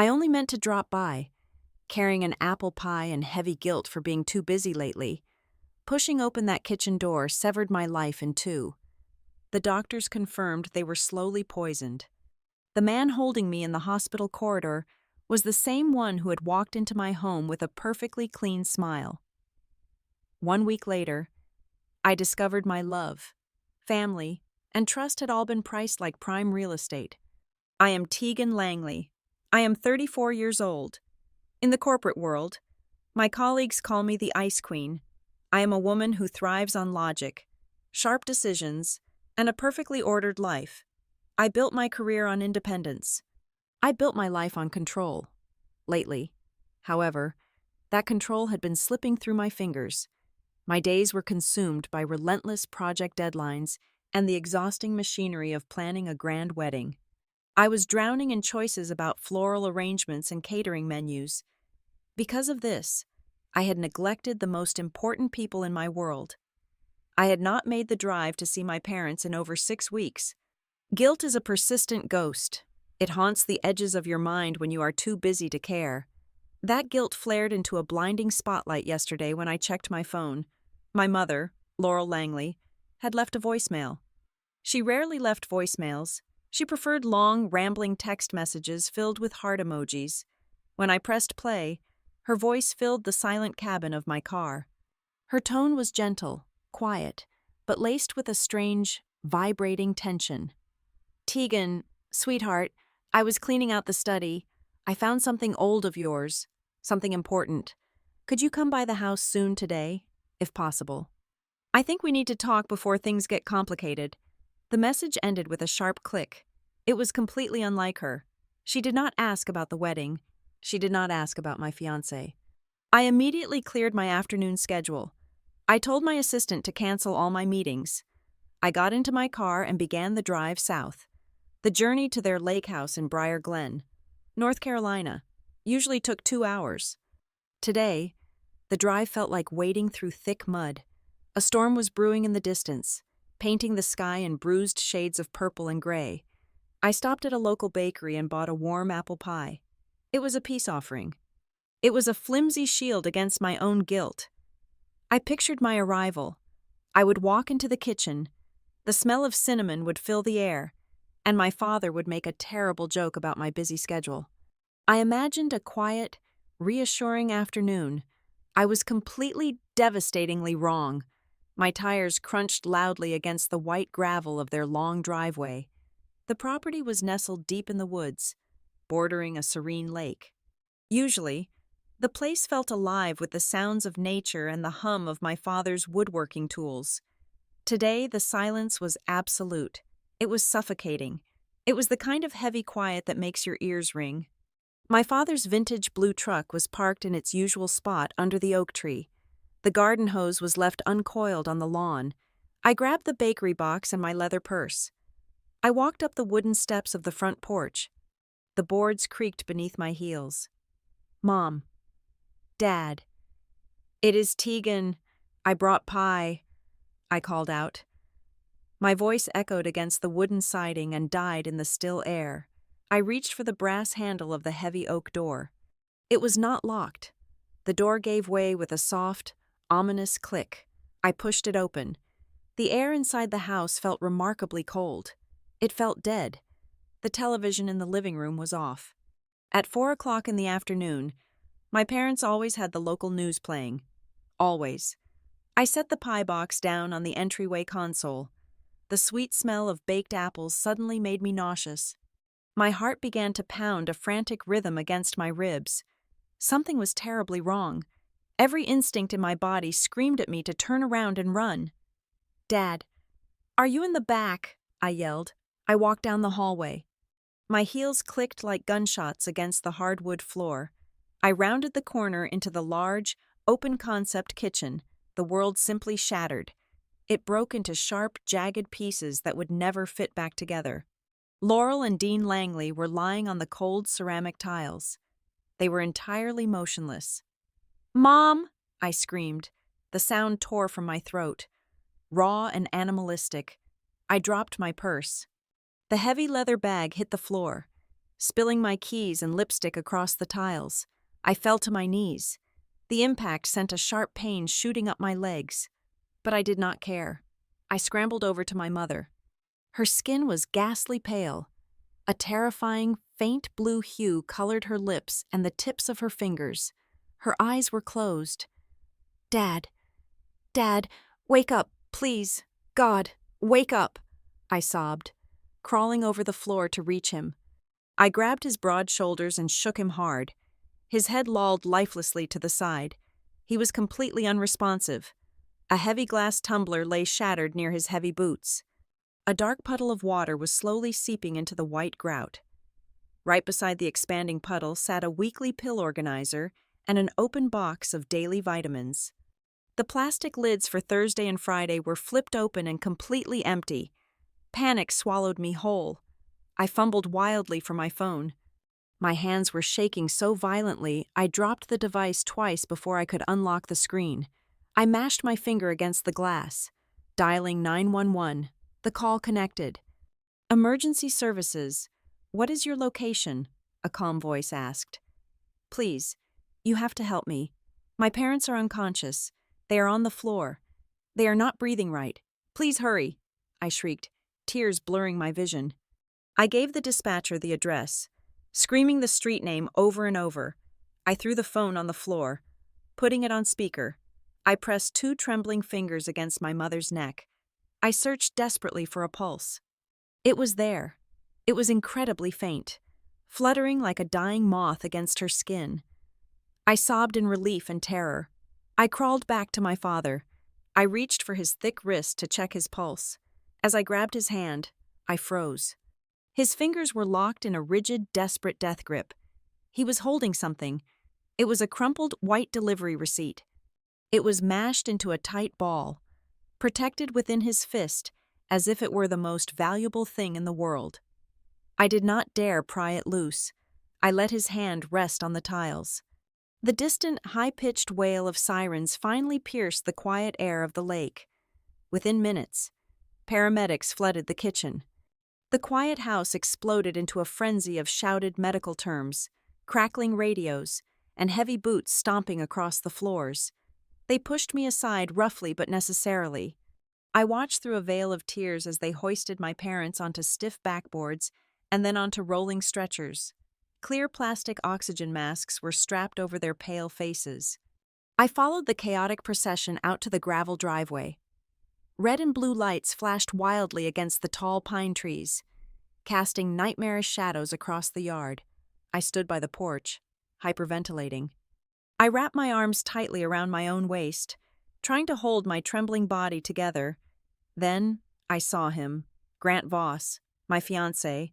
I only meant to drop by, carrying an apple pie and heavy guilt for being too busy lately. Pushing open that kitchen door severed my life in two. The doctors confirmed they were slowly poisoned. The man holding me in the hospital corridor was the same one who had walked into my home with a perfectly clean smile. 1 week later, I discovered my love, family, and trust had all been priced like prime real estate. I am Tegan Langley. I am 34 years old. In the corporate world, my colleagues call me the Ice Queen. I am a woman who thrives on logic, sharp decisions, and a perfectly ordered life. I built my career on independence. I built my life on control. Lately, however, that control had been slipping through my fingers. My days were consumed by relentless project deadlines and the exhausting machinery of planning a grand wedding. I was drowning in choices about floral arrangements and catering menus. Because of this, I had neglected the most important people in my world. I had not made the drive to see my parents in over 6 weeks. Guilt is a persistent ghost. It haunts the edges of your mind when you are too busy to care. That guilt flared into a blinding spotlight yesterday when I checked my phone. My mother, Laurel Langley, had left a voicemail. She rarely left voicemails. She preferred long, rambling text messages filled with heart emojis. When I pressed play, her voice filled the silent cabin of my car. Her tone was gentle, quiet, but laced with a strange, vibrating tension. "Tegan, sweetheart, I was cleaning out the study. I found something old of yours, something important. Could you come by the house soon today, if possible? I think we need to talk before things get complicated." The message ended with a sharp click. It was completely unlike her. She did not ask about the wedding. She did not ask about my fiancé. I immediately cleared my afternoon schedule. I told my assistant to cancel all my meetings. I got into my car and began the drive south. The journey to their lake house in Briar Glen, North Carolina, usually took 2 hours. Today, the drive felt like wading through thick mud. A storm was brewing in the distance, painting the sky in bruised shades of purple and gray. I stopped at a local bakery and bought a warm apple pie. It was a peace offering. It was a flimsy shield against my own guilt. I pictured my arrival. I would walk into the kitchen. The smell of cinnamon would fill the air, and my father would make a terrible joke about my busy schedule. I imagined a quiet, reassuring afternoon. I was completely, devastatingly wrong. My tires crunched loudly against the white gravel of their long driveway. The property was nestled deep in the woods, bordering a serene lake. Usually, the place felt alive with the sounds of nature and the hum of my father's woodworking tools. Today, the silence was absolute. It was suffocating. It was the kind of heavy quiet that makes your ears ring. My father's vintage blue truck was parked in its usual spot under the oak tree. The garden hose was left uncoiled on the lawn. I grabbed the bakery box and my leather purse. I walked up the wooden steps of the front porch. The boards creaked beneath my heels. "Mom. Dad. It is Tegan. I brought pie," I called out. My voice echoed against the wooden siding and died in the still air. I reached for the brass handle of the heavy oak door. It was not locked. The door gave way with a soft, ominous click. I pushed it open. The air inside the house felt remarkably cold. It felt dead. The television in the living room was off. At 4 o'clock in the afternoon, my parents always had the local news playing. Always. I set the pie box down on the entryway console. The sweet smell of baked apples suddenly made me nauseous. My heart began to pound a frantic rhythm against my ribs. Something was terribly wrong. Every instinct in my body screamed at me to turn around and run. "Dad, are you in the back?" I yelled. I walked down the hallway. My heels clicked like gunshots against the hardwood floor. I rounded the corner into the large, open-concept kitchen. The world simply shattered. It broke into sharp, jagged pieces that would never fit back together. Laurel and Dean Langley were lying on the cold ceramic tiles. They were entirely motionless. "Mom!" I screamed. The sound tore from my throat. Raw and animalistic. I dropped my purse. The heavy leather bag hit the floor. spilling my keys and lipstick across the tiles. I fell to my knees. The impact sent a sharp pain shooting up my legs. But I did not care. I scrambled over to my mother. Her skin was ghastly pale. A terrifying, faint blue hue colored her lips and the tips of her fingers. Her eyes were closed. "Dad, Dad, wake up, please. God, wake up," I sobbed, crawling over the floor to reach him. I grabbed his broad shoulders and shook him hard. His head lolled lifelessly to the side. He was completely unresponsive. A heavy glass tumbler lay shattered near his heavy boots. A dark puddle of water was slowly seeping into the white grout. Right beside the expanding puddle sat a weekly pill organizer and an open box of daily vitamins. The plastic lids for Thursday and Friday were flipped open and completely empty. Panic swallowed me whole. I fumbled wildly for my phone. My hands were shaking so violently I dropped the device twice before I could unlock the screen. I mashed my finger against the glass. Dialing 911. The call connected. "Emergency services. What is your location?" a calm voice asked. "Please, you have to help me. My parents are unconscious. They are on the floor. They are not breathing right. Please hurry," I shrieked, tears blurring my vision. I gave the dispatcher the address, screaming the street name over and over. I threw the phone on the floor. Putting it on speaker, I pressed 2 trembling fingers against my mother's neck. I searched desperately for a pulse. It was there. It was incredibly faint, fluttering like a dying moth against her skin. I sobbed in relief and terror. I crawled back to my father. I reached for his thick wrist to check his pulse. As I grabbed his hand, I froze. His fingers were locked in a rigid, desperate death grip. He was holding something. It was a crumpled white delivery receipt. It was mashed into a tight ball, protected within his fist as if it were the most valuable thing in the world. I did not dare pry it loose. I let his hand rest on the tiles. The distant, high-pitched wail of sirens finally pierced the quiet air of the lake. Within minutes, paramedics flooded the kitchen. The quiet house exploded into a frenzy of shouted medical terms, crackling radios, and heavy boots stomping across the floors. They pushed me aside roughly but necessarily. I watched through a veil of tears as they hoisted my parents onto stiff backboards and then onto rolling stretchers. Clear plastic oxygen masks were strapped over their pale faces. I followed the chaotic procession out to the gravel driveway. Red and blue lights flashed wildly against the tall pine trees, casting nightmarish shadows across the yard. I stood by the porch, hyperventilating. I wrapped my arms tightly around my own waist, trying to hold my trembling body together. Then I saw him, Grant Voss, my fiancé.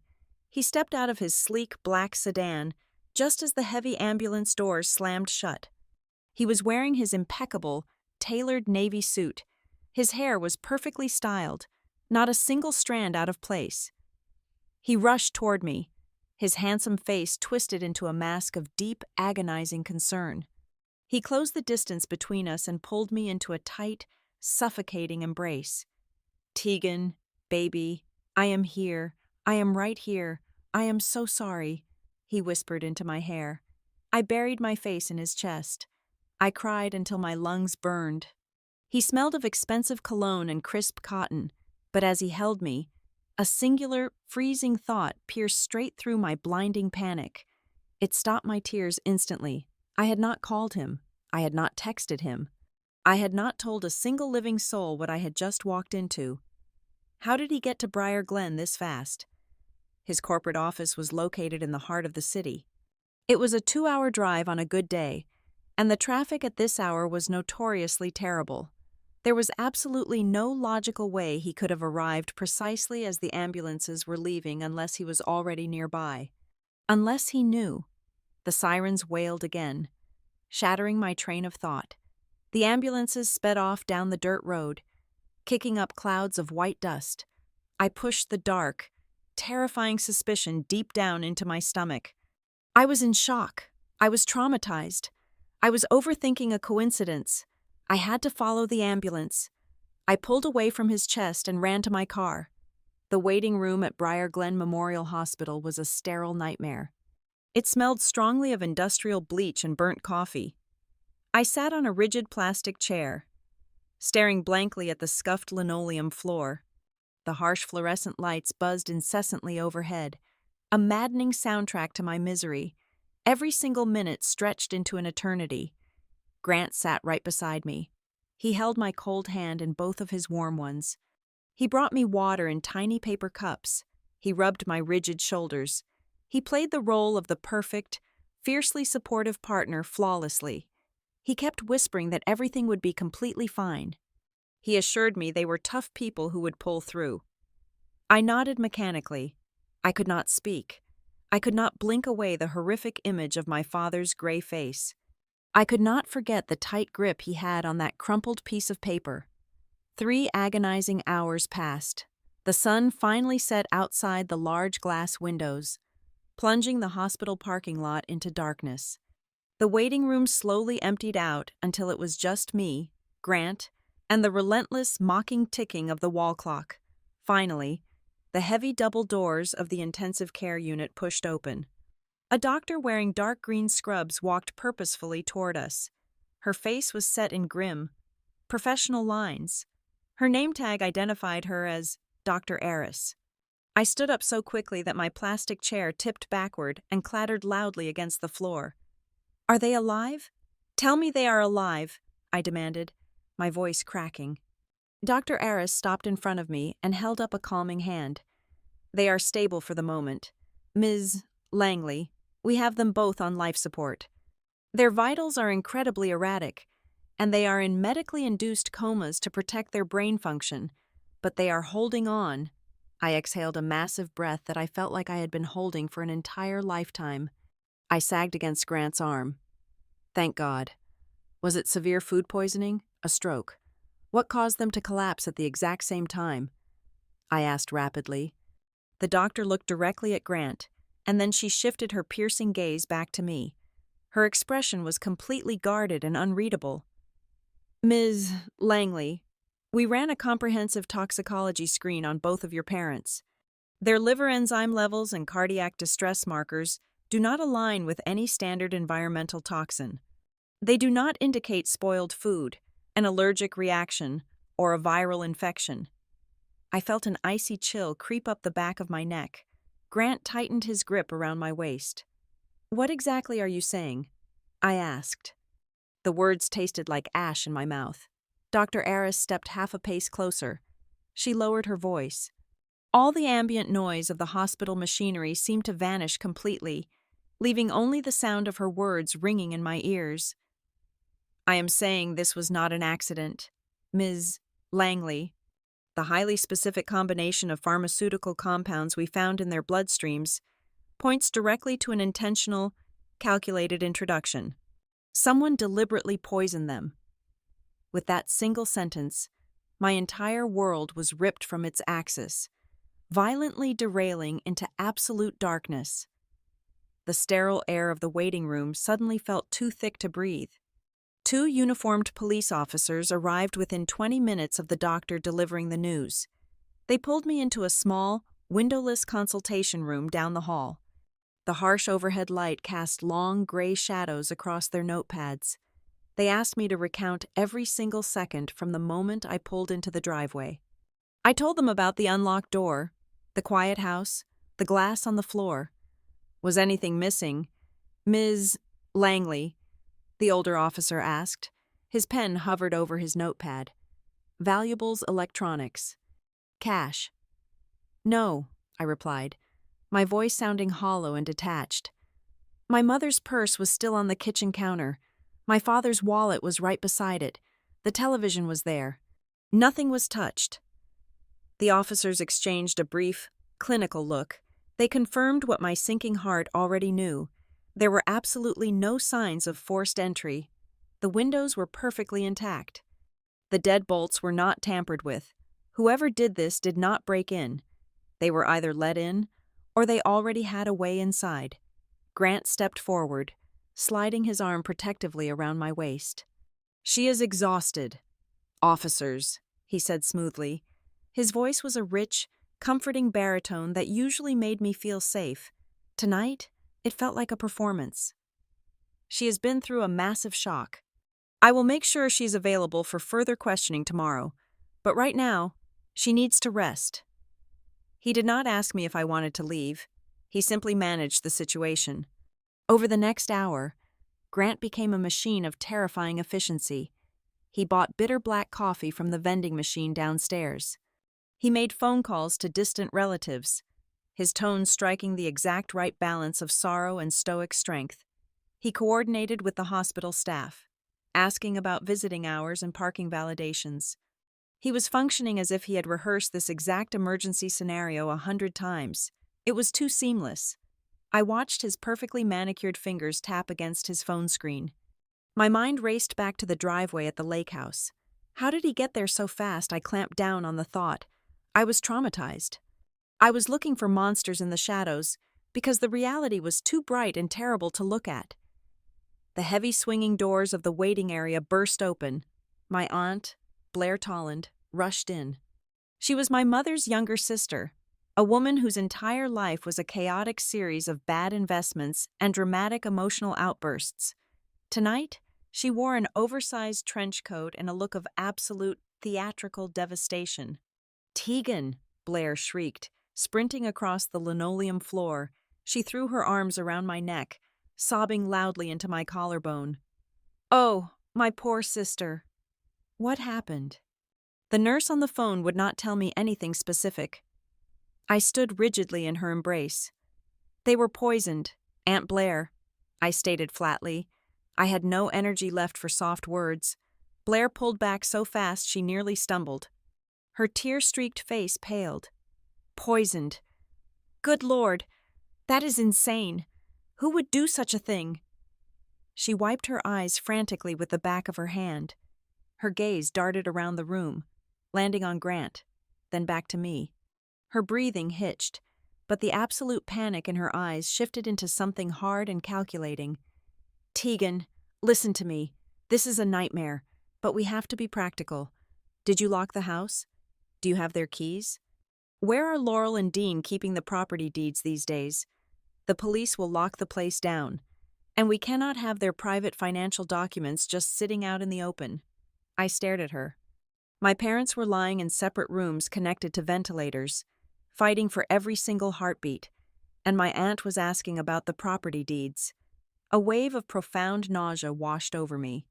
He stepped out of his sleek black sedan just as the heavy ambulance doors slammed shut. He was wearing his impeccable, tailored navy suit. His hair was perfectly styled, not a single strand out of place. He rushed toward me, his handsome face twisted into a mask of deep, agonizing concern. He closed the distance between us and pulled me into a tight, suffocating embrace. "Tegan, baby, I am here. I am right here. I am so sorry," he whispered into my hair. I buried my face in his chest. I cried until my lungs burned. He smelled of expensive cologne and crisp cotton, but as he held me, a singular, freezing thought pierced straight through my blinding panic. It stopped my tears instantly. I had not called him. I had not texted him. I had not told a single living soul what I had just walked into. How did he get to Briar Glen this fast? His corporate office was located in the heart of the city. It was a 2-hour drive on a good day, and the traffic at this hour was notoriously terrible. There was absolutely no logical way he could have arrived precisely as the ambulances were leaving unless he was already nearby. Unless he knew. The sirens wailed again, shattering my train of thought. The ambulances sped off down the dirt road, kicking up clouds of white dust. I pushed the dark, terrifying suspicion deep down into my stomach. I was in shock. I was traumatized. I was overthinking a coincidence. I had to follow the ambulance. I pulled away from his chest and ran to my car. The waiting room at Briar Glen Memorial Hospital was a sterile nightmare. It smelled strongly of industrial bleach and burnt coffee. I sat on a rigid plastic chair, staring blankly at the scuffed linoleum floor. The harsh fluorescent lights buzzed incessantly overhead, a maddening soundtrack to my misery. Every single minute stretched into an eternity. Grant sat right beside me. He held my cold hand in both of his warm ones. He brought me water in tiny paper cups. He rubbed my rigid shoulders. He played the role of the perfect, fiercely supportive partner flawlessly. He kept whispering that everything would be completely fine. He assured me they were tough people who would pull through. I nodded mechanically. I could not speak. I could not blink away the horrific image of my father's gray face. I could not forget the tight grip he had on that crumpled piece of paper. 3 agonizing hours passed. The sun finally set outside the large glass windows, plunging the hospital parking lot into darkness. The waiting room slowly emptied out until it was just me, Grant, and the relentless, mocking ticking of the wall clock. Finally, the heavy double doors of the intensive care unit pushed open. A doctor wearing dark green scrubs walked purposefully toward us. Her face was set in grim, professional lines. Her name tag identified her as Dr. Eris. I stood up so quickly that my plastic chair tipped backward and clattered loudly against the floor. "Are they alive? Tell me they are alive," I demanded, my voice cracking. Dr. Eris stopped in front of me and held up a calming hand. "They are stable for the moment. Ms. Langley, we have them both on life support. Their vitals are incredibly erratic, and they are in medically induced comas to protect their brain function, but they are holding on." I exhaled a massive breath that I felt like I had been holding for an entire lifetime. I sagged against Grant's arm. "Thank God. Was it severe food poisoning? A stroke? What caused them to collapse at the exact same time?" I asked rapidly. The doctor looked directly at Grant, and then she shifted her piercing gaze back to me. Her expression was completely guarded and unreadable. "Ms. Langley, we ran a comprehensive toxicology screen on both of your parents. Their liver enzyme levels and cardiac distress markers do not align with any standard environmental toxin. They do not indicate spoiled food, an allergic reaction, or a viral infection." I felt an icy chill creep up the back of my neck. Grant tightened his grip around my waist. "What exactly are you saying?" I asked. The words tasted like ash in my mouth. Dr. Eris stepped half a pace closer. She lowered her voice. All the ambient noise of the hospital machinery seemed to vanish completely, leaving only the sound of her words ringing in my ears. "I am saying this was not an accident. Ms. Langley, the highly specific combination of pharmaceutical compounds we found in their bloodstreams points directly to an intentional, calculated introduction. Someone deliberately poisoned them." With that single sentence, my entire world was ripped from its axis, violently derailing into absolute darkness. The sterile air of the waiting room suddenly felt too thick to breathe. 2 uniformed police officers arrived within 20 minutes of the doctor delivering the news. They pulled me into a small, windowless consultation room down the hall. The harsh overhead light cast long, gray shadows across their notepads. They asked me to recount every single second from the moment I pulled into the driveway. I told them about the unlocked door, the quiet house, the glass on the floor. "Was anything missing, Ms. Langley?" the older officer asked. His pen hovered over his notepad. "Valuables, electronics. Cash." "No," I replied, my voice sounding hollow and detached. "My mother's purse was still on the kitchen counter. My father's wallet was right beside it. The television was there. Nothing was touched." The officers exchanged a brief, clinical look. They confirmed what my sinking heart already knew. There were absolutely no signs of forced entry. The windows were perfectly intact. The deadbolts were not tampered with. Whoever did this did not break in. They were either let in, or they already had a way inside. Grant stepped forward, sliding his arm protectively around my waist. "She is exhausted, officers," he said smoothly. His voice was a rich, comforting baritone that usually made me feel safe. Tonight, it felt like a performance. She has been through a massive shock. I will make sure she's available for further questioning tomorrow, but right now, she needs to rest. He did not ask me if I wanted to leave. He simply managed the situation. Over the next hour, Grant became a machine of terrifying efficiency. He bought bitter black coffee from the vending machine downstairs. He made phone calls to distant relatives, his tone striking the exact right balance of sorrow and stoic strength. He coordinated with the hospital staff, asking about visiting hours and parking validations. He was functioning as if he had rehearsed this exact emergency scenario 100 times. It was too seamless. I watched his perfectly manicured fingers tap against his phone screen. My mind raced back to the driveway at the lake house. How did he get there so fast? I clamped down on the thought. I was traumatized. I was looking for monsters in the shadows because the reality was too bright and terrible to look at. The heavy swinging doors of the waiting area burst open. My aunt, Blair Tolland, rushed in. She was my mother's younger sister, a woman whose entire life was a chaotic series of bad investments and dramatic emotional outbursts. Tonight, she wore an oversized trench coat and a look of absolute theatrical devastation. "Tegan!" Blair shrieked, sprinting across the linoleum floor. She threw her arms around my neck, sobbing loudly into my collarbone. "Oh, my poor sister." What happened? The nurse on the phone would not tell me anything specific. I stood rigidly in her embrace. "They were poisoned, Aunt Blair," I stated flatly. I had no energy left for soft words. Blair pulled back so fast she nearly stumbled. Her tear-streaked face paled. "Poisoned. Good Lord, that is insane. Who would do such a thing?" She wiped her eyes frantically with the back of her hand. Her gaze darted around the room, landing on Grant, then back to me. Her breathing hitched, but the absolute panic in her eyes shifted into something hard and calculating. "Tegan, listen to me. This is a nightmare, but we have to be practical. Did you lock the house? Do you have their keys? Where are Laurel and Dean keeping the property deeds these days? The police will lock the place down, and we cannot have their private financial documents just sitting out in the open." I stared at her. My parents were lying in separate rooms connected to ventilators, fighting for every single heartbeat, and my aunt was asking about the property deeds. A wave of profound nausea washed over me.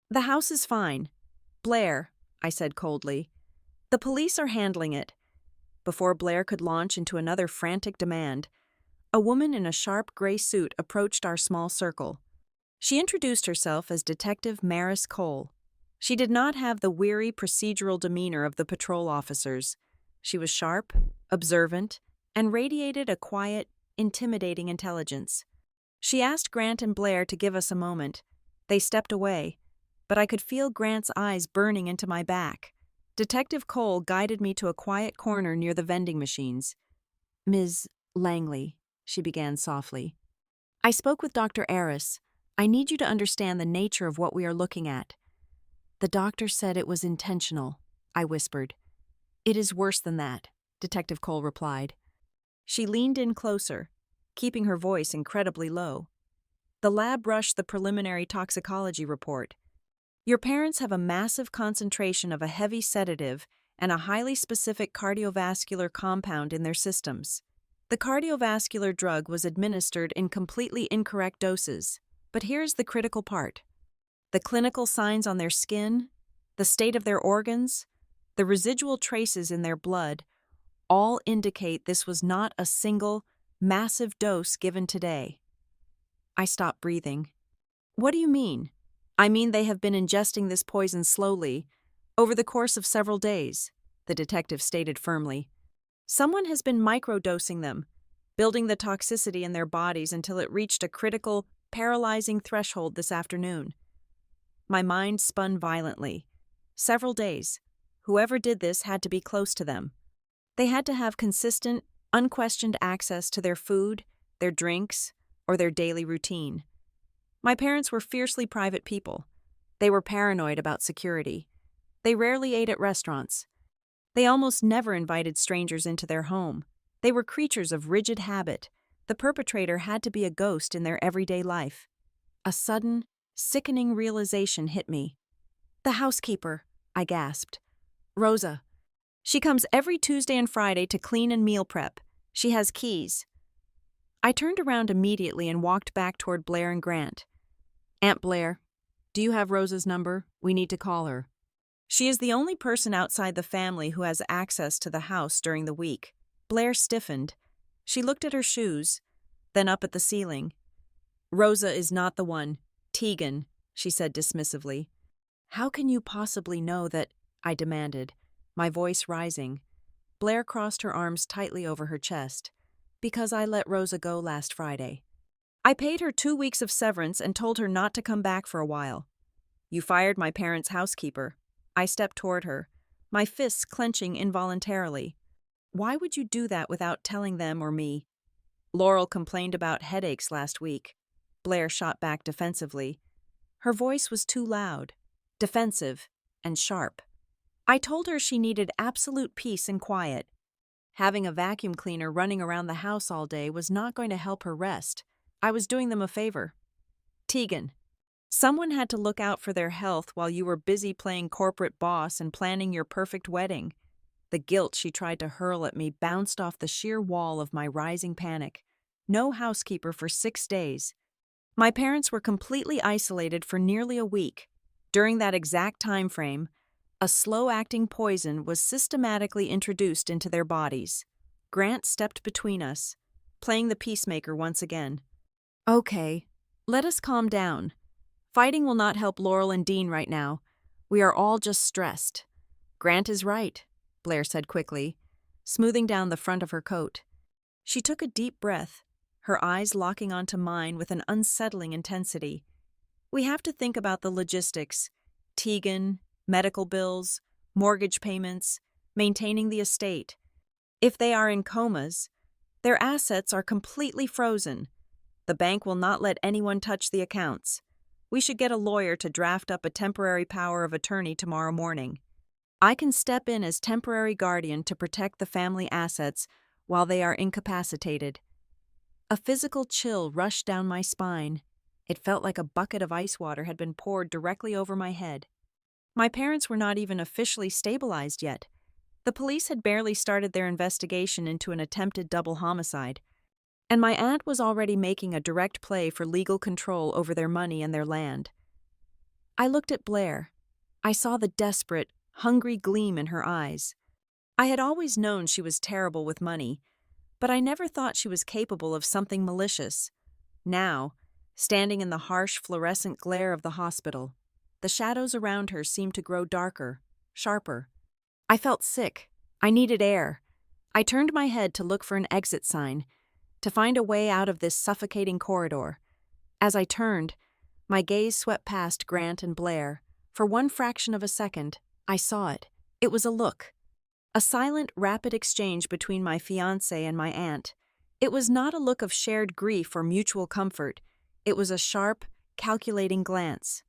"The house is fine. Blair," I said coldly. "The police are handling it." Before Blair could launch into another frantic demand, a woman in a sharp gray suit approached our small circle. She introduced herself as Detective Maris Cole. She did not have the weary procedural demeanor of the patrol officers. She was sharp, observant, and radiated a quiet, intimidating intelligence. She asked Grant and Blair to give us a moment. They stepped away, but I could feel Grant's eyes burning into my back. Detective Cole guided me to a quiet corner near the vending machines. "Ms. Langley," she began softly. "I spoke with Dr. Aris. I need you to understand the nature of what we are looking at." "The doctor said it was intentional," I whispered. "It is worse than that," Detective Cole replied. She leaned in closer, keeping her voice incredibly low. The lab rushed the preliminary toxicology report. "Your parents have a massive concentration of a heavy sedative and a highly specific cardiovascular compound in their systems. The cardiovascular drug was administered in completely incorrect doses. But here's the critical part. The clinical signs on their skin, the state of their organs, the residual traces in their blood, all indicate this was not a single, massive dose given today." I stopped breathing. "What do you mean?" "I mean they have been ingesting this poison slowly, over the course of several days," the detective stated firmly. "Someone has been microdosing them, building the toxicity in their bodies until it reached a critical, paralyzing threshold this afternoon." My mind spun violently. Several days. Whoever did this had to be close to them. They had to have consistent, unquestioned access to their food, their drinks, or their daily routine. My parents were fiercely private people. They were paranoid about security. They rarely ate at restaurants. They almost never invited strangers into their home. They were creatures of rigid habit. The perpetrator had to be a ghost in their everyday life. A sudden, sickening realization hit me. "The housekeeper," I gasped. "Rosa. She comes every Tuesday and Friday to clean and meal prep. She has keys." I turned around immediately and walked back toward Blair and Grant. "Aunt Blair, do you have Rosa's number? We need to call her. She is the only person outside the family who has access to the house during the week." Blair stiffened. She looked at her shoes, then up at the ceiling. "Rosa is not the one. Tegan," she said dismissively. "How can you possibly know that?" I demanded, my voice rising. Blair crossed her arms tightly over her chest. "Because I let Rosa go last Friday. I paid her 2 weeks of severance and told her not to come back for a while." "You fired my parents' housekeeper." I stepped toward her, my fists clenching involuntarily. "Why would you do that without telling them or me?" "Laurel complained about headaches last week." Blair shot back defensively. Her voice was too loud, defensive, and sharp. "I told her she needed absolute peace and quiet. Having a vacuum cleaner running around the house all day was not going to help her rest. I was doing them a favor." "Tegan, someone had to look out for their health while you were busy playing corporate boss and planning your perfect wedding." The guilt she tried to hurl at me bounced off the sheer wall of my rising panic. No housekeeper for 6 days. My parents were completely isolated for nearly a week. During that exact time frame, a slow-acting poison was systematically introduced into their bodies. Grant stepped between us, playing the peacemaker once again. "Okay, let us calm down. Fighting will not help Laurel and Dean right now. We are all just stressed." "Grant is right," Blair said quickly, smoothing down the front of her coat. She took a deep breath, her eyes locking onto mine with an unsettling intensity. "We have to think about the logistics. Tegan, medical bills, mortgage payments, maintaining the estate. If they are in comas, their assets are completely frozen. The bank will not let anyone touch the accounts. We should get a lawyer to draft up a temporary power of attorney tomorrow morning. I can step in as temporary guardian to protect the family assets while they are incapacitated." A physical chill rushed down my spine. It felt like a bucket of ice water had been poured directly over my head. My parents were not even officially stabilized yet. The police had barely started their investigation into an attempted double homicide, and my aunt was already making a direct play for legal control over their money and their land. I looked at Blair. I saw the desperate, hungry gleam in her eyes. I had always known she was terrible with money, but I never thought she was capable of something malicious. Now, standing in the harsh fluorescent glare of the hospital, the shadows around her seemed to grow darker, sharper. I felt sick. I needed air. I turned my head to look for an exit sign, to find a way out of this suffocating corridor. As I turned, my gaze swept past Grant and Blair. For one fraction of a second, I saw it. It was a look. A silent, rapid exchange between my fiancé and my aunt. It was not a look of shared grief or mutual comfort. It was a sharp, calculating glance.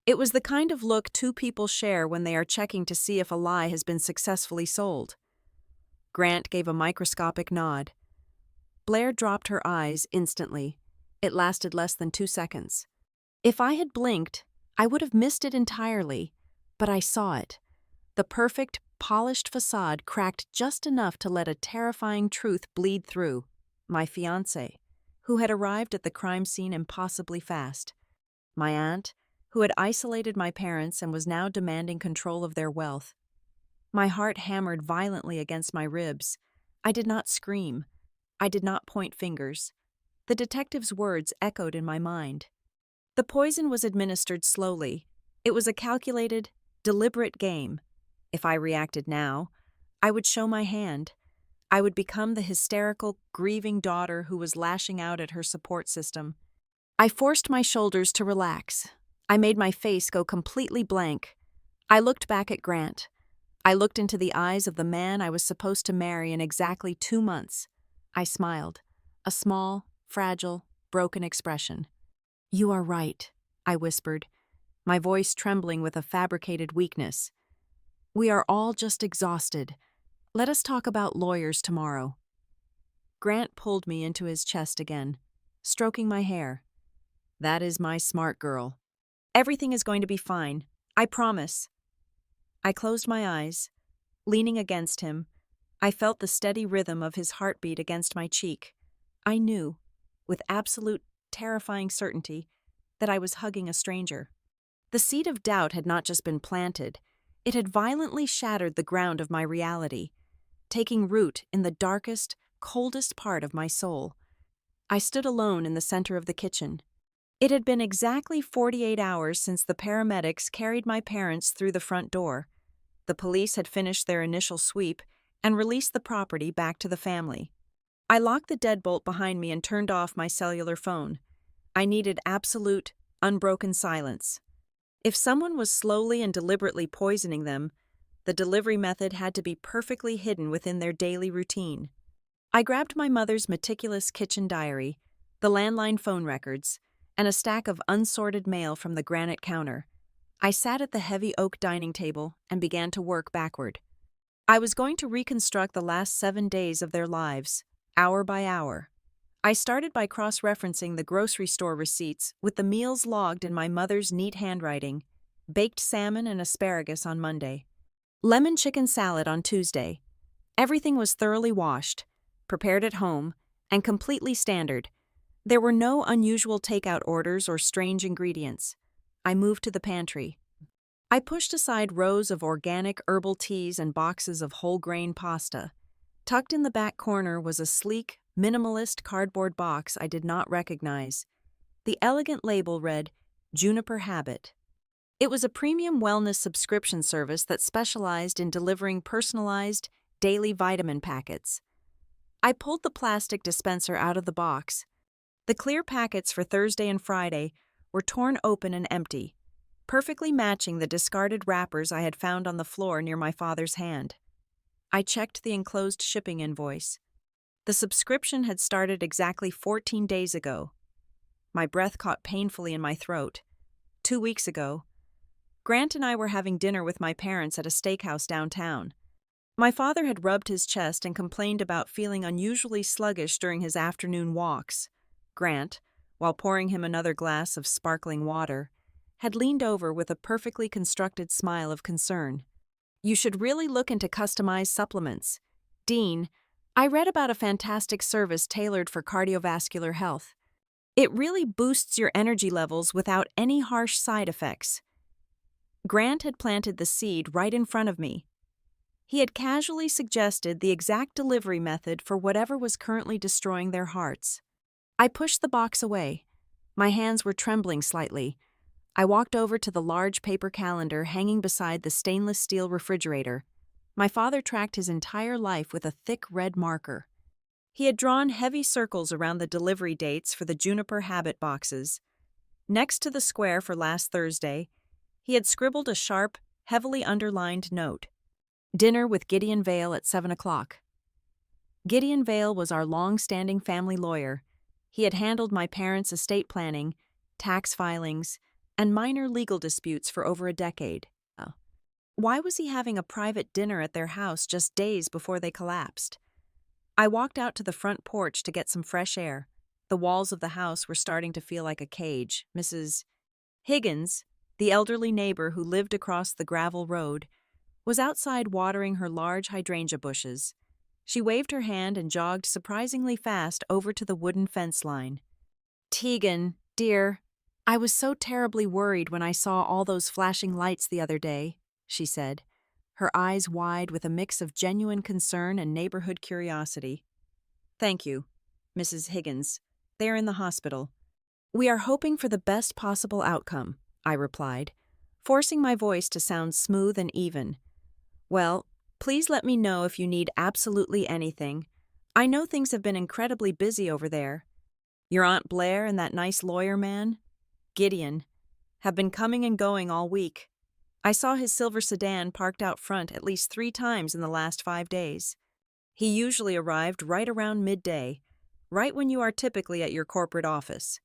It was the kind of look two people share when they are checking to see if a lie has been successfully sold. Grant gave a microscopic nod. Blair dropped her eyes instantly. It lasted less than 2 seconds. If I had blinked, I would have missed it entirely, but I saw it. The perfect, polished facade cracked just enough to let a terrifying truth bleed through. My fiancé, who had arrived at the crime scene impossibly fast. My aunt, who had isolated my parents and was now demanding control of their wealth. My heart hammered violently against my ribs. I did not scream. I did not point fingers. The detective's words echoed in my mind. The poison was administered slowly. It was a calculated, deliberate game. If I reacted now, I would show my hand. I would become the hysterical, grieving daughter who was lashing out at her support system. I forced my shoulders to relax. I made my face go completely blank. I looked back at Grant. I looked into the eyes of the man I was supposed to marry in exactly 2 months. I smiled, a small, fragile, broken expression. "You are right," I whispered, my voice trembling with a fabricated weakness. "We are all just exhausted. Let us talk about lawyers tomorrow. Grant pulled me into his chest again, stroking my hair. That is my smart girl. Everything is going to be fine. I promise. I closed my eyes. Leaning against him, I felt the steady rhythm of his heartbeat against my cheek. I knew, with absolute, terrifying certainty, that I was hugging a stranger. The seed of doubt had not just been planted, it had violently shattered the ground of my reality, taking root in the darkest, coldest part of my soul. I stood alone in the center of the kitchen. It had been exactly 48 hours since the paramedics carried my parents through the front door. The police had finished their initial sweep and released the property back to the family. I locked the deadbolt behind me and turned off my cellular phone. I needed absolute, unbroken silence. If someone was slowly and deliberately poisoning them, the delivery method had to be perfectly hidden within their daily routine. I grabbed my mother's meticulous kitchen diary, the landline phone records, and a stack of unsorted mail from the granite counter. I sat at the heavy oak dining table and began to work backward. I was going to reconstruct the last 7 days of their lives, hour by hour. I started by cross-referencing the grocery store receipts with the meals logged in my mother's neat handwriting: baked salmon and asparagus on Monday, lemon chicken salad on Tuesday. Everything was thoroughly washed, prepared at home, and completely standard. There were no unusual takeout orders or strange ingredients. I moved to the pantry. I pushed aside rows of organic herbal teas and boxes of whole grain pasta. Tucked in the back corner was a sleek, minimalist cardboard box I did not recognize. The elegant label read, Juniper Habit. It was a premium wellness subscription service that specialized in delivering personalized, daily vitamin packets. I pulled the plastic dispenser out of the box. The clear packets for Thursday and Friday were torn open and empty, perfectly matching the discarded wrappers I had found on the floor near my father's hand. I checked the enclosed shipping invoice. The subscription had started exactly 14 days ago. My breath caught painfully in my throat. 2 weeks ago, Grant and I were having dinner with my parents at a steakhouse downtown. My father had rubbed his chest and complained about feeling unusually sluggish during his afternoon walks. Grant, while pouring him another glass of sparkling water, had leaned over with a perfectly constructed smile of concern. You should really look into customized supplements. Dean, I read about a fantastic service tailored for cardiovascular health. It really boosts your energy levels without any harsh side effects. Grant had planted the seed right in front of me. He had casually suggested the exact delivery method for whatever was currently destroying their hearts. I pushed the box away. My hands were trembling slightly. I walked over to the large paper calendar hanging beside the stainless steel refrigerator. My father tracked his entire life with a thick red marker. He had drawn heavy circles around the delivery dates for the Juniper Habit boxes. Next to the square for last Thursday, he had scribbled a sharp, heavily underlined note: Dinner with Gideon Vale at 7 o'clock. Gideon Vale was our long-standing family lawyer. He had handled my parents' estate planning, tax filings, and minor legal disputes for over a decade. Why was he having a private dinner at their house just days before they collapsed? I walked out to the front porch to get some fresh air. The walls of the house were starting to feel like a cage. Mrs. Higgins, the elderly neighbor who lived across the gravel road, was outside watering her large hydrangea bushes. She waved her hand and jogged surprisingly fast over to the wooden fence line. Tegan, dear, I was so terribly worried when I saw all those flashing lights the other day, she said, her eyes wide with a mix of genuine concern and neighborhood curiosity. Thank you, Mrs. Higgins. They're in the hospital. We are hoping for the best possible outcome, I replied, forcing my voice to sound smooth and even. Well, please let me know if you need absolutely anything. I know things have been incredibly busy over there. Your Aunt Blair and that nice lawyer man, Gideon, have been coming and going all week. I saw his silver sedan parked out front at least 3 times in the last 5 days. He usually arrived right around midday, right when you are typically at your corporate office.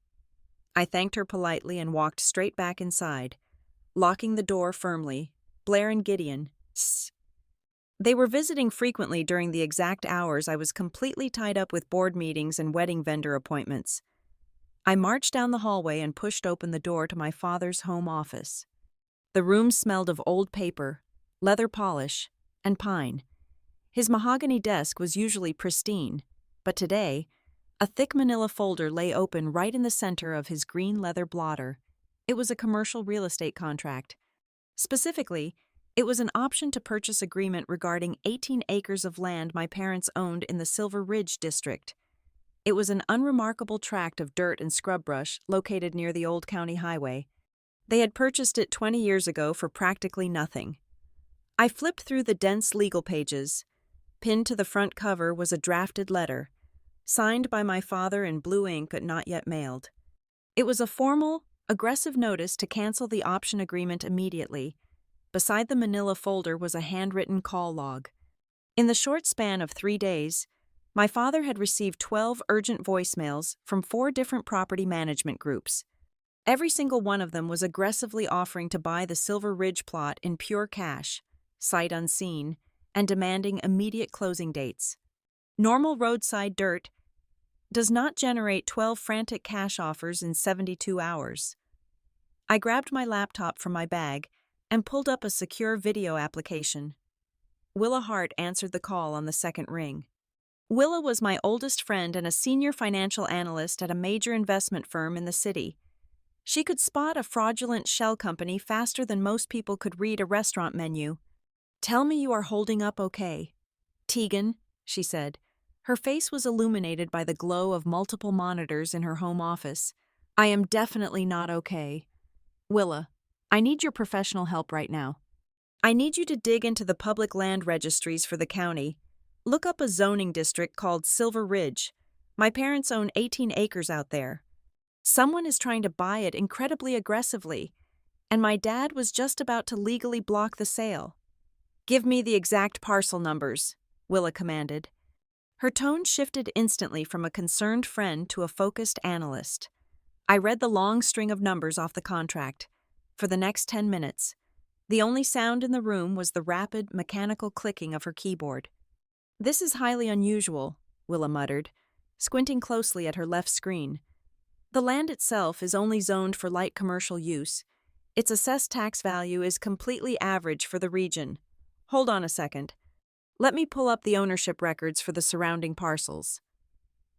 I thanked her politely and walked straight back inside, locking the door firmly. Blair and Gideon, They were visiting frequently during the exact hours I was completely tied up with board meetings and wedding vendor appointments. I marched down the hallway and pushed open the door to my father's home office. The room smelled of old paper, leather polish, and pine. His mahogany desk was usually pristine, but today, a thick manila folder lay open right in the center of his green leather blotter. It was a commercial real estate contract. Specifically, it was an option to purchase agreement regarding 18 acres of land my parents owned in the Silver Ridge district. It was an unremarkable tract of dirt and scrub brush located near the old county highway. They had purchased it 20 years ago for practically nothing. I flipped through the dense legal pages. Pinned to the front cover was a drafted letter, signed by my father in blue ink but not yet mailed. It was a formal, aggressive notice to cancel the option agreement immediately. Beside the manila folder was a handwritten call log. In the short span of 3 days, my father had received 12 urgent voicemails from 4 different property management groups. Every single one of them was aggressively offering to buy the Silver Ridge plot in pure cash, sight unseen, and demanding immediate closing dates. Normal roadside dirt does not generate 12 frantic cash offers in 72 hours. I grabbed my laptop from my bag and pulled up a secure video application. Willa Hart answered the call on the second ring. Willa was my oldest friend and a senior financial analyst at a major investment firm in the city. She could spot a fraudulent shell company faster than most people could read a restaurant menu. "Tell me you are holding up okay." "Tegan," she said. Her face was illuminated by the glow of multiple monitors in her home office. "I am definitely not okay. Willa, I need your professional help right now. I need you to dig into the public land registries for the county. Look up a zoning district called Silver Ridge. My parents own 18 acres out there. Someone is trying to buy it incredibly aggressively, and my dad was just about to legally block the sale." "Give me the exact parcel numbers," Willa commanded. Her tone shifted instantly from a concerned friend to a focused analyst. I read the long string of numbers off the contract. For the next 10 minutes, the only sound in the room was the rapid, mechanical clicking of her keyboard. "This is highly unusual," Willa muttered, squinting closely at her left screen. "The land itself is only zoned for light commercial use. Its assessed tax value is completely average for the region. Hold on a second. Let me pull up the ownership records for the surrounding parcels."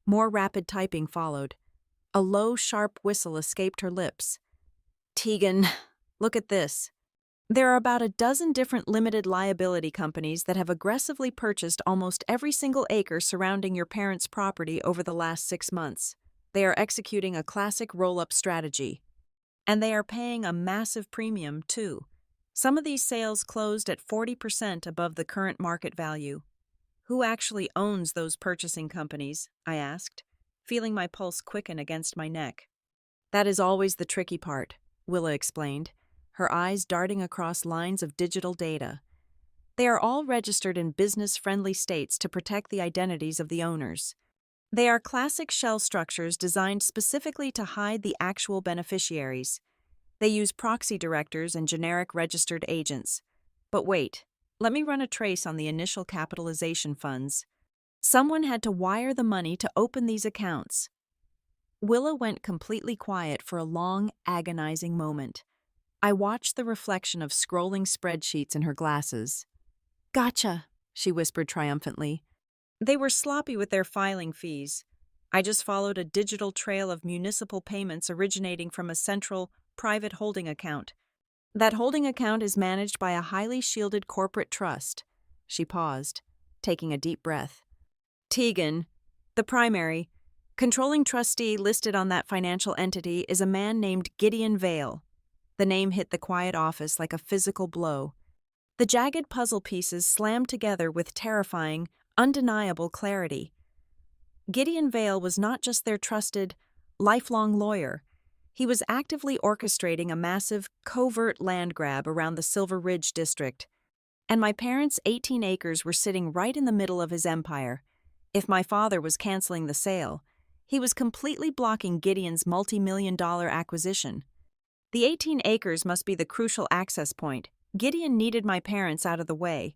More rapid typing followed. A low, sharp whistle escaped her lips. "Tegan, look at this. There are about a dozen different limited liability companies that have aggressively purchased almost every single acre surrounding your parents' property over the last 6 months. They are executing a classic roll-up strategy. And they are paying a massive premium, too. Some of these sales closed at 40% above the current market value." "Who actually owns those purchasing companies?" I asked, feeling my pulse quicken against my neck. "That is always the tricky part," Willa explained, her eyes darting across lines of digital data. "They are all registered in business-friendly states to protect the identities of the owners. They are classic shell structures designed specifically to hide the actual beneficiaries. They use proxy directors and generic registered agents. But wait, let me run a trace on the initial capitalization funds. Someone had to wire the money to open these accounts." Willa went completely quiet for a long, agonizing moment. I watched the reflection of scrolling spreadsheets in her glasses. "Gotcha," she whispered triumphantly. "They were sloppy with their filing fees. I just followed a digital trail of municipal payments originating from a central, private holding account. That holding account is managed by a highly shielded corporate trust." She paused, taking a deep breath. "Tegan, the primary, controlling trustee listed on that financial entity is a man named Gideon Vale." The name hit the quiet office like a physical blow. The jagged puzzle pieces slammed together with terrifying, undeniable clarity. Gideon Vale was not just their trusted, lifelong lawyer. He was actively orchestrating a massive, covert land grab around the Silver Ridge district. And my parents' 18 acres were sitting right in the middle of his empire. If my father was canceling the sale, he was completely blocking Gideon's multi-million-dollar acquisition. The 18 acres must be the crucial access point. Gideon needed my parents out of the way,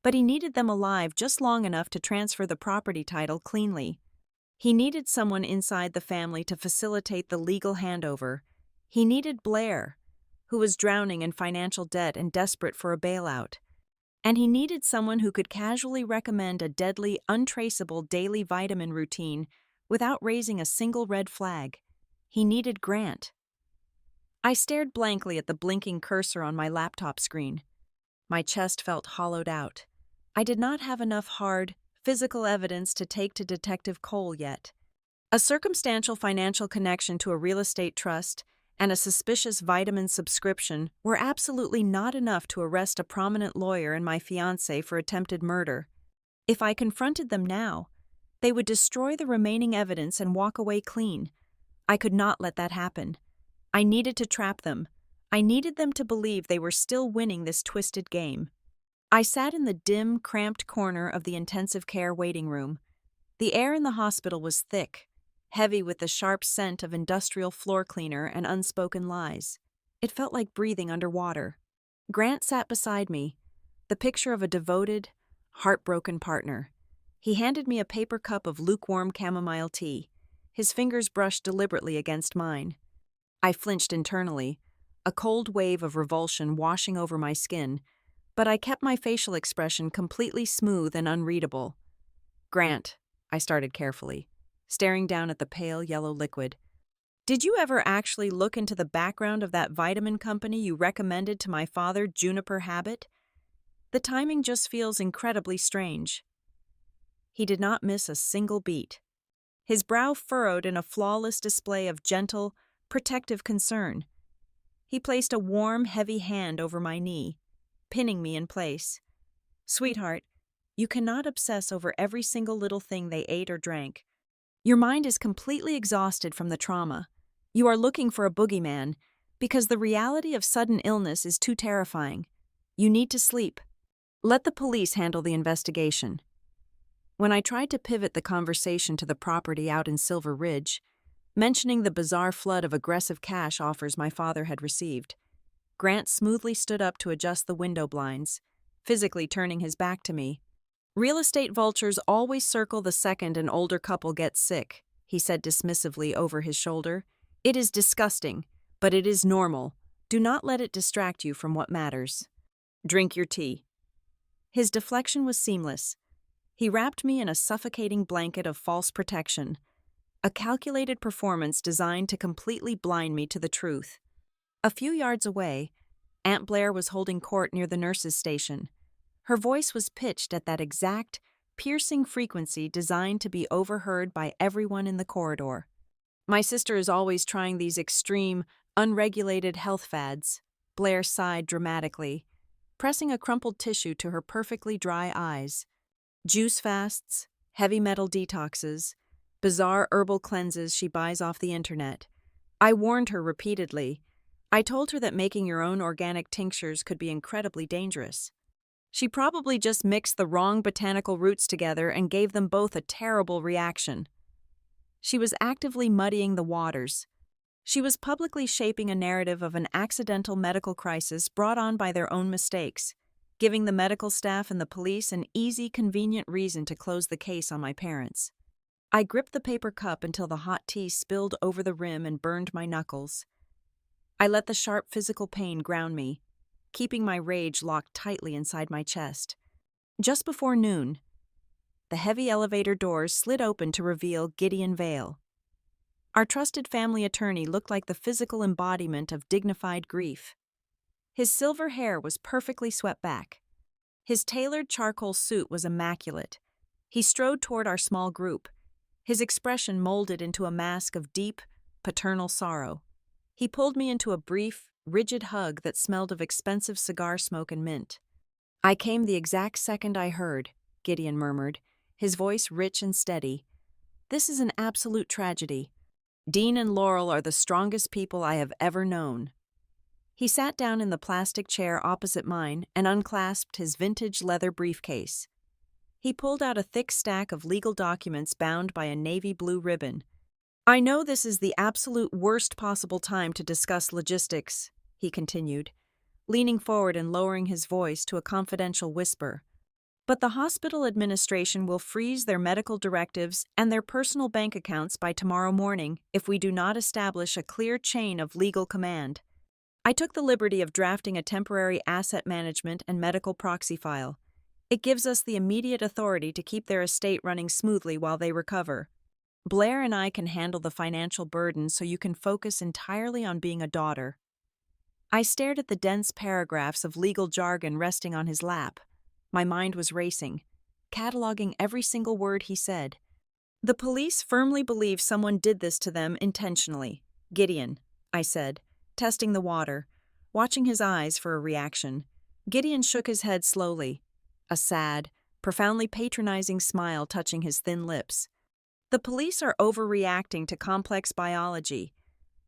but he needed them alive just long enough to transfer the property title cleanly. He needed someone inside the family to facilitate the legal handover. He needed Blair, who was drowning in financial debt and desperate for a bailout. And he needed someone who could casually recommend a deadly, untraceable daily vitamin routine without raising a single red flag. He needed Grant. I stared blankly at the blinking cursor on my laptop screen. My chest felt hollowed out. I did not have enough hard, physical evidence to take to Detective Cole yet. A circumstantial financial connection to a real estate trust and a suspicious vitamin subscription were absolutely not enough to arrest a prominent lawyer and my fiancé for attempted murder. If I confronted them now, they would destroy the remaining evidence and walk away clean. I could not let that happen. I needed to trap them. I needed them to believe they were still winning this twisted game. I sat in the dim, cramped corner of the intensive care waiting room. The air in the hospital was thick, heavy with the sharp scent of industrial floor cleaner and unspoken lies. It felt like breathing underwater. Grant sat beside me, the picture of a devoted, heartbroken partner. He handed me a paper cup of lukewarm chamomile tea. His fingers brushed deliberately against mine. I flinched internally, a cold wave of revulsion washing over my skin, but I kept my facial expression completely smooth and unreadable. "Grant," I started carefully, staring down at the pale yellow liquid. "Did you ever actually look into the background of that vitamin company you recommended to my father, Juniper Habit? The timing just feels incredibly strange." He did not miss a single beat. His brow furrowed in a flawless display of gentle, protective concern. He placed a warm, heavy hand over my knee, pinning me in place. "Sweetheart, you cannot obsess over every single little thing they ate or drank. Your mind is completely exhausted from the trauma. You are looking for a boogeyman because the reality of sudden illness is too terrifying. You need to sleep. Let the police handle the investigation." When I tried to pivot the conversation to the property out in Silver Ridge, mentioning the bizarre flood of aggressive cash offers my father had received, Grant smoothly stood up to adjust the window blinds, physically turning his back to me. "Real estate vultures always circle the second an older couple gets sick," he said dismissively over his shoulder. "It is disgusting, but it is normal. Do not let it distract you from what matters. Drink your tea." His deflection was seamless. He wrapped me in a suffocating blanket of false protection, a calculated performance designed to completely blind me to the truth. A few yards away, Aunt Blair was holding court near the nurses' station. Her voice was pitched at that exact, piercing frequency designed to be overheard by everyone in the corridor. "My sister is always trying these extreme, unregulated health fads," Blair sighed dramatically, pressing a crumpled tissue to her perfectly dry eyes. "Juice fasts, heavy metal detoxes, bizarre herbal cleanses she buys off the internet. I warned her repeatedly. I told her that making your own organic tinctures could be incredibly dangerous. She probably just mixed the wrong botanical roots together and gave them both a terrible reaction." She was actively muddying the waters. She was publicly shaping a narrative of an accidental medical crisis brought on by their own mistakes, giving the medical staff and the police an easy, convenient reason to close the case on my parents. I gripped the paper cup until the hot tea spilled over the rim and burned my knuckles. I let the sharp physical pain ground me, keeping my rage locked tightly inside my chest. Just before noon, the heavy elevator doors slid open to reveal Gideon Vale. Our trusted family attorney looked like the physical embodiment of dignified grief. His silver hair was perfectly swept back. His tailored charcoal suit was immaculate. He strode toward our small group, his expression molded into a mask of deep, paternal sorrow. He pulled me into a brief, rigid hug that smelled of expensive cigar smoke and mint. "I came the exact second I heard," Gideon murmured, his voice rich and steady. "This is an absolute tragedy. Dean and Laurel are the strongest people I have ever known." He sat down in the plastic chair opposite mine and unclasped his vintage leather briefcase. He pulled out a thick stack of legal documents bound by a navy blue ribbon. "I know this is the absolute worst possible time to discuss logistics," he continued, leaning forward and lowering his voice to a confidential whisper. But the hospital administration will freeze their medical directives and their personal bank accounts by tomorrow morning if we do not establish a clear chain of legal command. I took the liberty of drafting a temporary asset management and medical proxy file. It gives us the immediate authority to keep their estate running smoothly while they recover. Blair and I can handle the financial burden so you can focus entirely on being a daughter. I stared at the dense paragraphs of legal jargon resting on his lap. My mind was racing, cataloging every single word he said. The police firmly believe someone did this to them intentionally. Gideon, I said, testing the water, watching his eyes for a reaction. Gideon shook his head slowly, a sad, profoundly patronizing smile touching his thin lips. The police are overreacting to complex biology.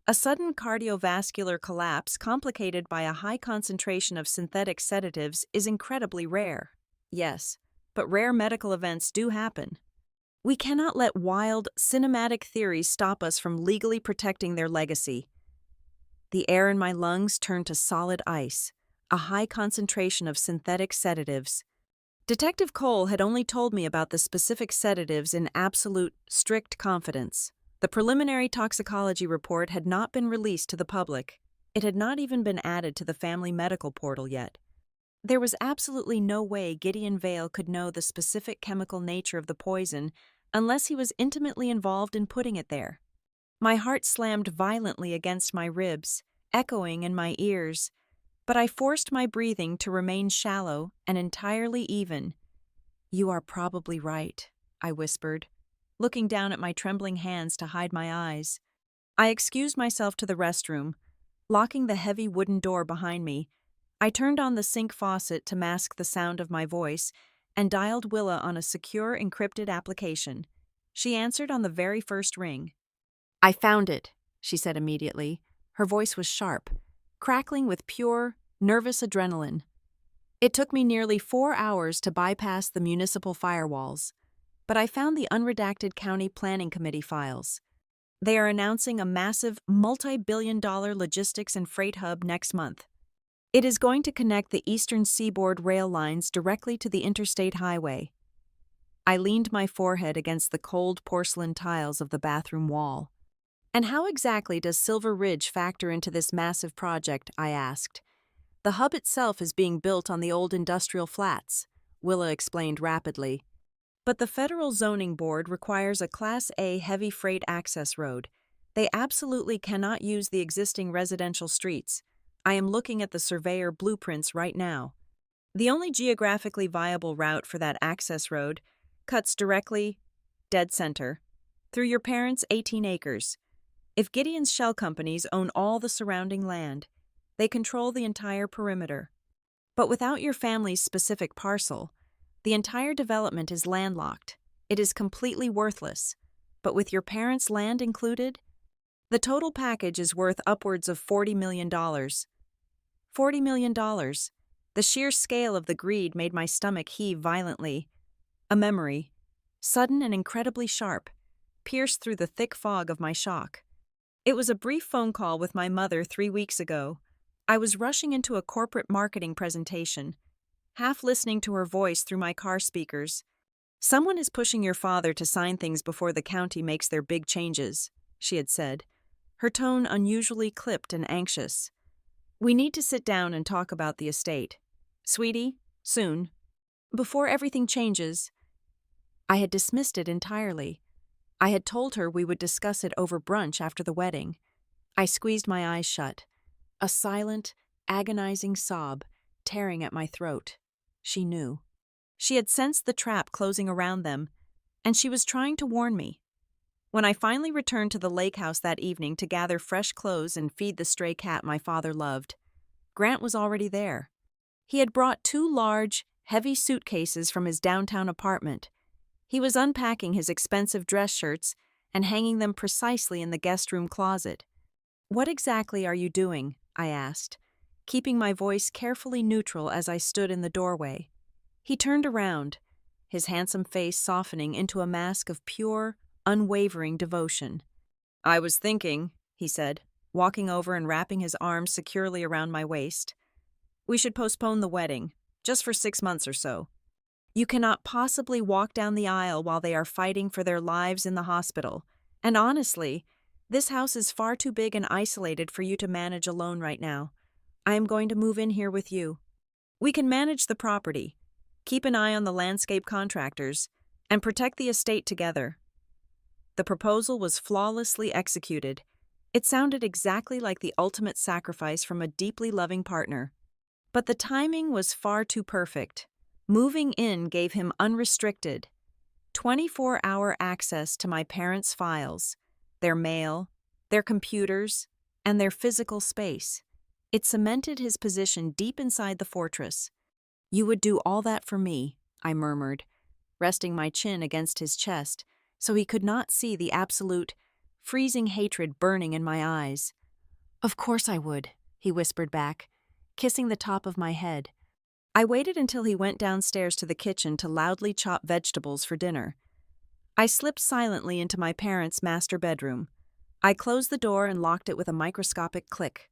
A sudden cardiovascular collapse complicated by a high concentration of synthetic sedatives is incredibly rare. Yes, but rare medical events do happen. We cannot let wild, cinematic theories stop us from legally protecting their legacy. The air in my lungs turned to solid ice, a high concentration of synthetic sedatives. Detective Cole had only told me about the specific sedatives in absolute, strict confidence. The preliminary toxicology report had not been released to the public. It had not even been added to the family medical portal yet. There was absolutely no way Gideon Vale could know the specific chemical nature of the poison unless he was intimately involved in putting it there. My heart slammed violently against my ribs, echoing in my ears, but I forced my breathing to remain shallow and entirely even. "You are probably right," I whispered, looking down at my trembling hands to hide my eyes. I excused myself to the restroom. Locking the heavy wooden door behind me, I turned on the sink faucet to mask the sound of my voice and dialed Willa on a secure encrypted application. She answered on the very first ring. "I found it," she said immediately. Her voice was sharp, crackling with pure, nervous adrenaline. It took me nearly 4 hours to bypass the municipal firewalls, but I found the unredacted county planning committee files. They are announcing a massive, multi-billion-dollar logistics and freight hub next month. It is going to connect the eastern seaboard rail lines directly to the interstate highway. I leaned my forehead against the cold porcelain tiles of the bathroom wall. "And how exactly does Silver Ridge factor into this massive project?" I asked. "The hub itself is being built on the old industrial flats," Willa explained rapidly. "But the federal zoning board requires a Class A heavy freight access road. They absolutely cannot use the existing residential streets. I am looking at the surveyor blueprints right now. The only geographically viable route for that access road cuts directly, dead center, through your parents' 18 acres. If Gideon's shell companies own all the surrounding land, they control the entire perimeter. But without your family's specific parcel, the entire development is landlocked. It is completely worthless. But with your parents' land included, the total package is worth upwards of $40 million. $40 million. The sheer scale of the greed made my stomach heave violently. A memory, sudden and incredibly sharp, pierced through the thick fog of my shock. It was a brief phone call with my mother 3 weeks ago. I was rushing into a corporate marketing presentation, half listening to her voice through my car speakers. "Someone is pushing your father to sign things before the county makes their big changes," she had said, her tone unusually clipped and anxious. "We need to sit down and talk about the estate. Sweetie, soon. Before everything changes." I had dismissed it entirely. I had told her we would discuss it over brunch after the wedding. I squeezed my eyes shut, a silent, agonizing sob tearing at my throat. She knew. She had sensed the trap closing around them, and she was trying to warn me. When I finally returned to the lake house that evening to gather fresh clothes and feed the stray cat my father loved, Grant was already there. He had brought 2 large, heavy suitcases from his downtown apartment. He was unpacking his expensive dress shirts and hanging them precisely in the guest room closet. "What exactly are you doing?" I asked, keeping my voice carefully neutral as I stood in the doorway. He turned around, his handsome face softening into a mask of pure, unwavering devotion. "I was thinking," he said, walking over and wrapping his arms securely around my waist, "we should postpone the wedding, just for 6 months or so. You cannot possibly walk down the aisle while they are fighting for their lives in the hospital. And honestly, this house is far too big and isolated for you to manage alone right now. I am going to move in here with you. We can manage the property, keep an eye on the landscape contractors, and protect the estate together. The proposal was flawlessly executed. It sounded exactly like the ultimate sacrifice from a deeply loving partner. But the timing was far too perfect. Moving in gave him unrestricted, 24-hour access to my parents' files, their mail, their computers, and their physical space. It cemented his position deep inside the fortress. "You would do all that for me," I murmured, resting my chin against his chest so he could not see the absolute, freezing hatred burning in my eyes. "Of course I would," he whispered back, kissing the top of my head. I waited until he went downstairs to the kitchen to loudly chop vegetables for dinner. I slipped silently into my parents' master bedroom. I closed the door and locked it with a microscopic click.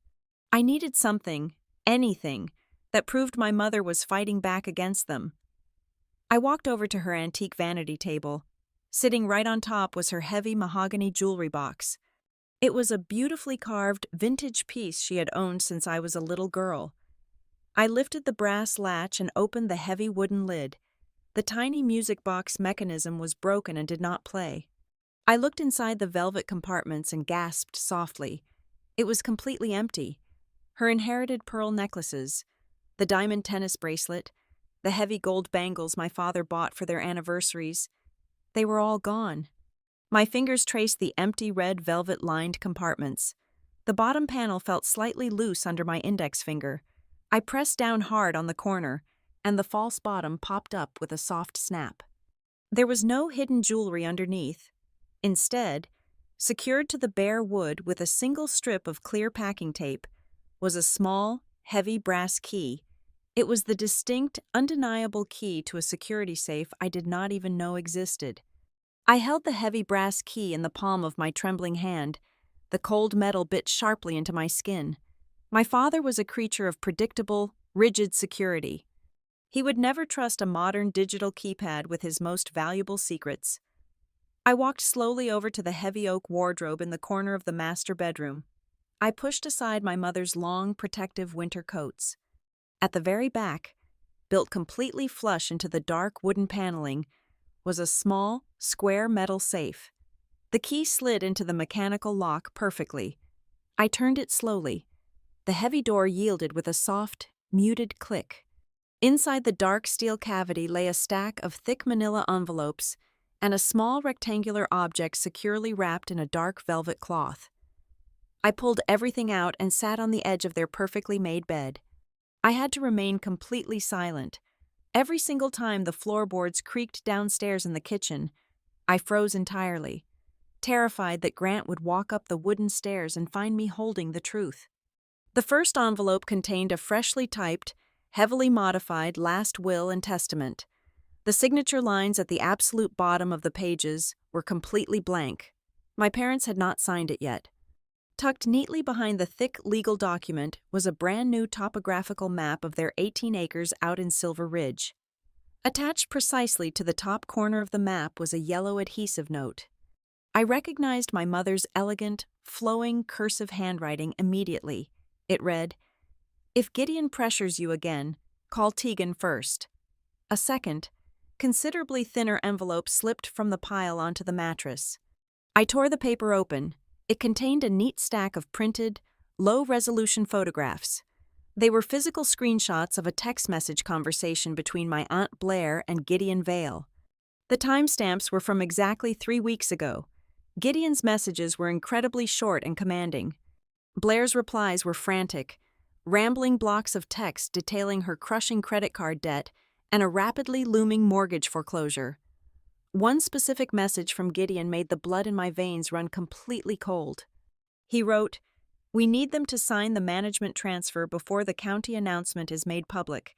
I needed something, anything, that proved my mother was fighting back against them. I walked over to her antique vanity table. Sitting right on top was her heavy mahogany jewelry box. It was a beautifully carved, vintage piece she had owned since I was a little girl. I lifted the brass latch and opened the heavy wooden lid. The tiny music box mechanism was broken and did not play. I looked inside the velvet compartments and gasped softly. It was completely empty. Her inherited pearl necklaces, the diamond tennis bracelet, the heavy gold bangles my father bought for their anniversaries, they were all gone. My fingers traced the empty red velvet-lined compartments. The bottom panel felt slightly loose under my index finger. I pressed down hard on the corner, and the false bottom popped up with a soft snap. There was no hidden jewelry underneath. Instead, secured to the bare wood with a single strip of clear packing tape, was a small, heavy brass key. It was the distinct, undeniable key to a security safe I did not even know existed. I held the heavy brass key in the palm of my trembling hand. The cold metal bit sharply into my skin. My father was a creature of predictable, rigid security. He would never trust a modern digital keypad with his most valuable secrets. I walked slowly over to the heavy oak wardrobe in the corner of the master bedroom. I pushed aside my mother's long, protective winter coats. At the very back, built completely flush into the dark wooden paneling, was a small, square metal safe. The key slid into the mechanical lock perfectly. I turned it slowly. The heavy door yielded with a soft, muted click. Inside the dark steel cavity lay a stack of thick manila envelopes and a small rectangular object securely wrapped in a dark velvet cloth. I pulled everything out and sat on the edge of their perfectly made bed. I had to remain completely silent. Every single time the floorboards creaked downstairs in the kitchen, I froze entirely, terrified that Grant would walk up the wooden stairs and find me holding the truth. The first envelope contained a freshly typed, heavily modified last will and testament. The signature lines at the absolute bottom of the pages were completely blank. My parents had not signed it yet. Tucked neatly behind the thick legal document was a brand new topographical map of their 18 acres out in Silver Ridge. Attached precisely to the top corner of the map was a yellow adhesive note. I recognized my mother's elegant, flowing cursive handwriting immediately. It read, "If Gideon pressures you again, call Tegan first." A second, considerably thinner envelope slipped from the pile onto the mattress. I tore the paper open. It contained a neat stack of printed, low-resolution photographs. They were physical screenshots of a text message conversation between my Aunt Blair and Gideon Vale. The timestamps were from exactly 3 weeks ago. Gideon's messages were incredibly short and commanding. Blair's replies were frantic, rambling blocks of text detailing her crushing credit card debt and a rapidly looming mortgage foreclosure. One specific message from Gideon made the blood in my veins run completely cold. He wrote, "We need them to sign the management transfer before the county announcement is made public.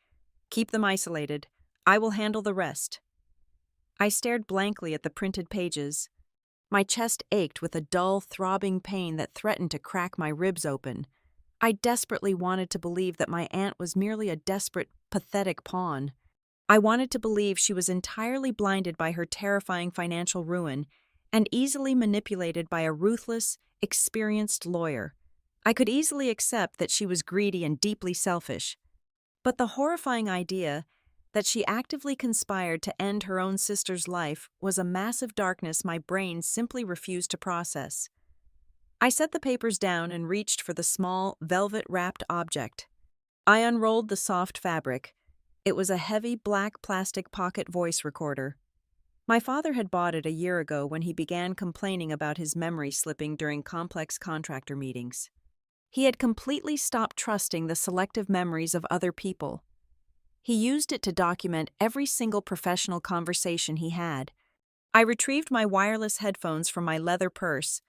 Keep them isolated. I will handle the rest." I stared blankly at the printed pages. My chest ached with a dull, throbbing pain that threatened to crack my ribs open. I desperately wanted to believe that my aunt was merely a desperate, pathetic pawn. I wanted to believe she was entirely blinded by her terrifying financial ruin and easily manipulated by a ruthless, experienced lawyer. I could easily accept that she was greedy and deeply selfish, but the horrifying idea that she actively conspired to end her own sister's life was a massive darkness my brain simply refused to process. I set the papers down and reached for the small, velvet-wrapped object. I unrolled the soft fabric. It was a heavy black plastic pocket voice recorder. My father had bought it a year ago when he began complaining about his memory slipping during complex contractor meetings. He had completely stopped trusting the selective memories of other people. He used it to document every single professional conversation he had. I retrieved my wireless headphones from my leather purse,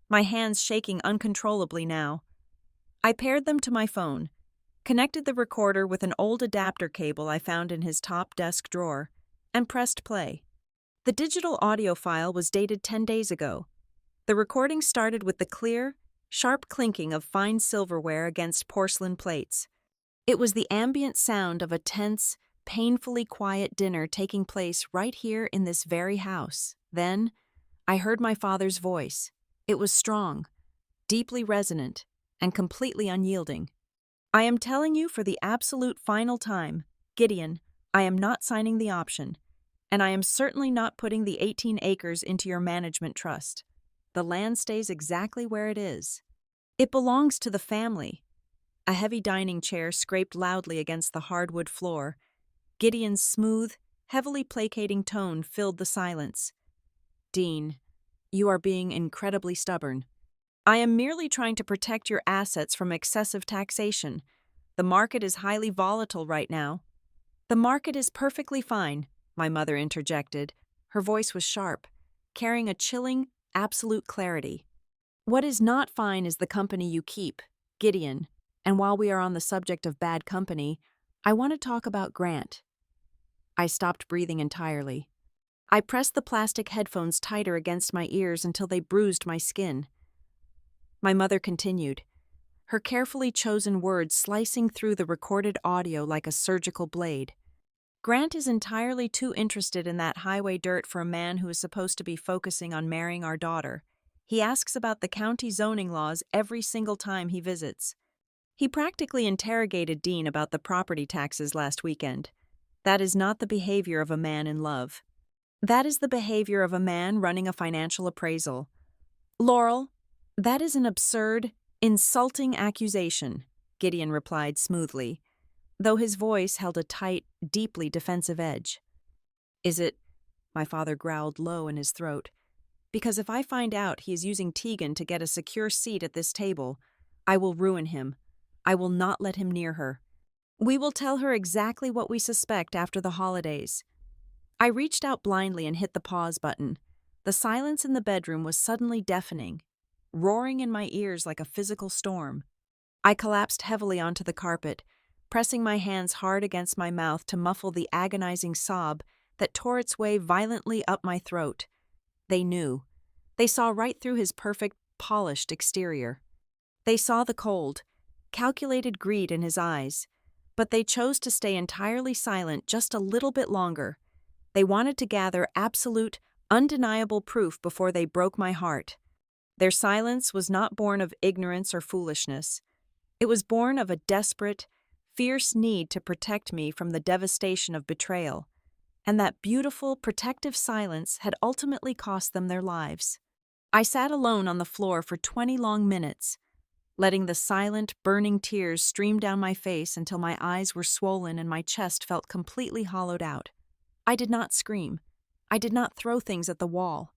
my hands shaking uncontrollably now. I paired them to my phone, connected the recorder with an old adapter cable I found in his top desk drawer, and pressed play. The digital audio file was dated 10 days ago. The recording started with the clear, sharp clinking of fine silverware against porcelain plates. It was the ambient sound of a tense, painfully quiet dinner taking place right here in this very house. Then, I heard my father's voice. It was strong, deeply resonant, and completely unyielding. "I am telling you for the absolute final time, Gideon, I am not signing the option, and I am certainly not putting the 18 acres into your management trust. The land stays exactly where it is. It belongs to the family." A heavy dining chair scraped loudly against the hardwood floor. Gideon's smooth, heavily placating tone filled the silence. "Dean, you are being incredibly stubborn. I am merely trying to protect your assets from excessive taxation. The market is highly volatile right now." "The market is perfectly fine," my mother interjected. Her voice was sharp, carrying a chilling, absolute clarity. "What is not fine is the company you keep, Gideon. And while we are on the subject of bad company, I want to talk about Grant." I stopped breathing entirely. I pressed the plastic headphones tighter against my ears until they bruised my skin. My mother continued, her carefully chosen words slicing through the recorded audio like a surgical blade. "Grant is entirely too interested in that highway dirt for a man who is supposed to be focusing on marrying our daughter. He asks about the county zoning laws every single time he visits. He practically interrogated Dean about the property taxes last weekend. That is not the behavior of a man in love. That is the behavior of a man running a financial appraisal. Laurel, that is an absurd, insulting accusation," Gideon replied smoothly, though his voice held a tight, deeply defensive edge. "Is it?" My father growled low in his throat. "Because if I find out he is using Tegan to get a secure seat at this table, I will ruin him. I will not let him near her. We will tell her exactly what we suspect after the holidays." I reached out blindly and hit the pause button. The silence in the bedroom was suddenly deafening, roaring in my ears like a physical storm. I collapsed heavily onto the carpet, pressing my hands hard against my mouth to muffle the agonizing sob that tore its way violently up my throat. They knew. They saw right through his perfect, polished exterior. They saw the cold, calculated greed in his eyes, but they chose to stay entirely silent just a little bit longer. They wanted to gather absolute, undeniable proof before they broke my heart. Their silence was not born of ignorance or foolishness. It was born of a desperate, fierce need to protect me from the devastation of betrayal, and that beautiful, protective silence had ultimately cost them their lives. I sat alone on the floor for 20 long minutes, letting the silent, burning tears stream down my face until my eyes were swollen and my chest felt completely hollowed out. I did not scream. I did not throw things at the wall.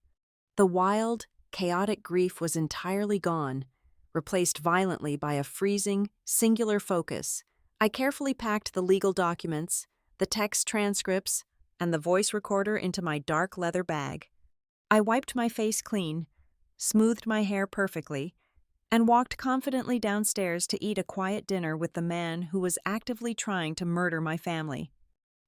The wild, chaotic grief was entirely gone, replaced violently by a freezing, singular focus. I carefully packed the legal documents, the text transcripts, and the voice recorder into my dark leather bag. I wiped my face clean, smoothed my hair perfectly, and walked confidently downstairs to eat a quiet dinner with the man who was actively trying to murder my family.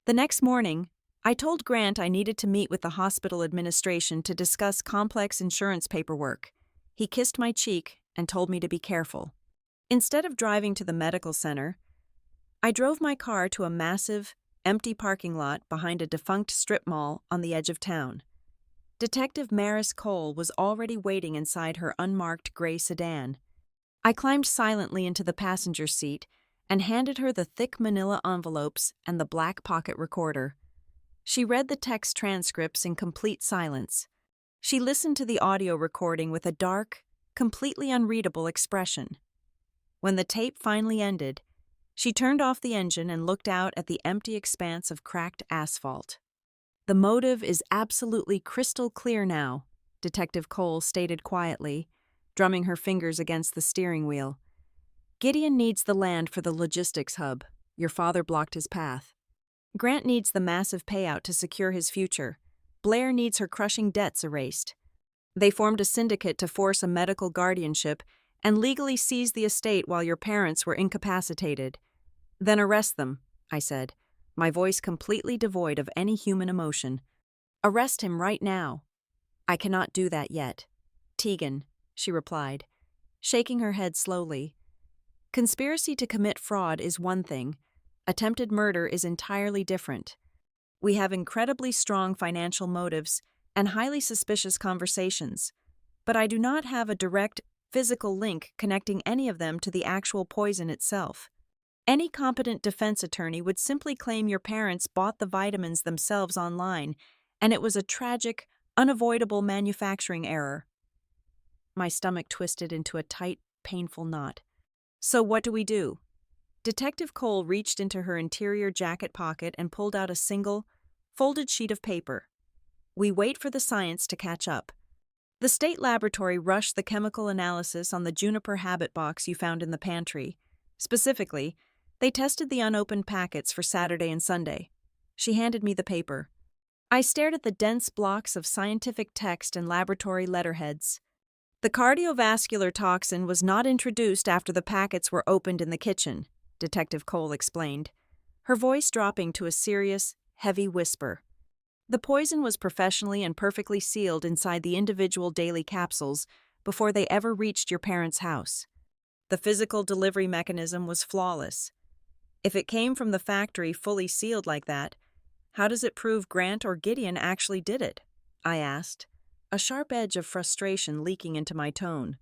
The next morning, I told Grant I needed to meet with the hospital administration to discuss complex insurance paperwork. He kissed my cheek and told me to be careful. Instead of driving to the medical center, I drove my car to a massive, empty parking lot behind a defunct strip mall on the edge of town. Detective Maris Cole was already waiting inside her unmarked gray sedan. I climbed silently into the passenger seat and handed her the thick manila envelopes and the black pocket recorder. She read the text transcripts in complete silence. She listened to the audio recording with a dark, completely unreadable expression. When the tape finally ended, she turned off the engine and looked out at the empty expanse of cracked asphalt. "The motive is absolutely crystal clear now," Detective Cole stated quietly, drumming her fingers against the steering wheel. "Gideon needs the land for the logistics hub. Your father blocked his path. Grant needs the massive payout to secure his future. Blair needs her crushing debts erased. They formed a syndicate to force a medical guardianship and legally seize the estate while your parents were incapacitated. Then arrest them," I said, my voice completely devoid of any human emotion. "Arrest him right now." "I cannot do that yet, Tegan," she replied, shaking her head slowly. "Conspiracy to commit fraud is one thing. Attempted murder is entirely different. We have incredibly strong financial motives and highly suspicious conversations, but I do not have a direct physical link connecting any of them to the actual poison itself. Any competent defense attorney would simply claim your parents bought the vitamins themselves online, and it was a tragic, unavoidable manufacturing error." My stomach twisted into a tight, painful knot. "So what do we do?" Detective Cole reached into her interior jacket pocket and pulled out a single, folded sheet of paper. "We wait for the science to catch up. The state laboratory rushed the chemical analysis on the juniper habit box you found in the pantry. Specifically, they tested the unopened packets for Saturday and Sunday." She handed me the paper. I stared at the dense blocks of scientific text and laboratory letterheads. "The cardiovascular toxin was not introduced after the packets were opened in the kitchen," Detective Cole explained, her voice dropping to a serious, heavy whisper. "The poison was professionally and perfectly sealed inside the individual daily capsules before they ever reached your parents' house. The physical delivery mechanism was flawless. If it came from the factory fully sealed like that, how does it prove Grant or Gideon actually did it?" I asked, a sharp edge of frustration leaking into my tone.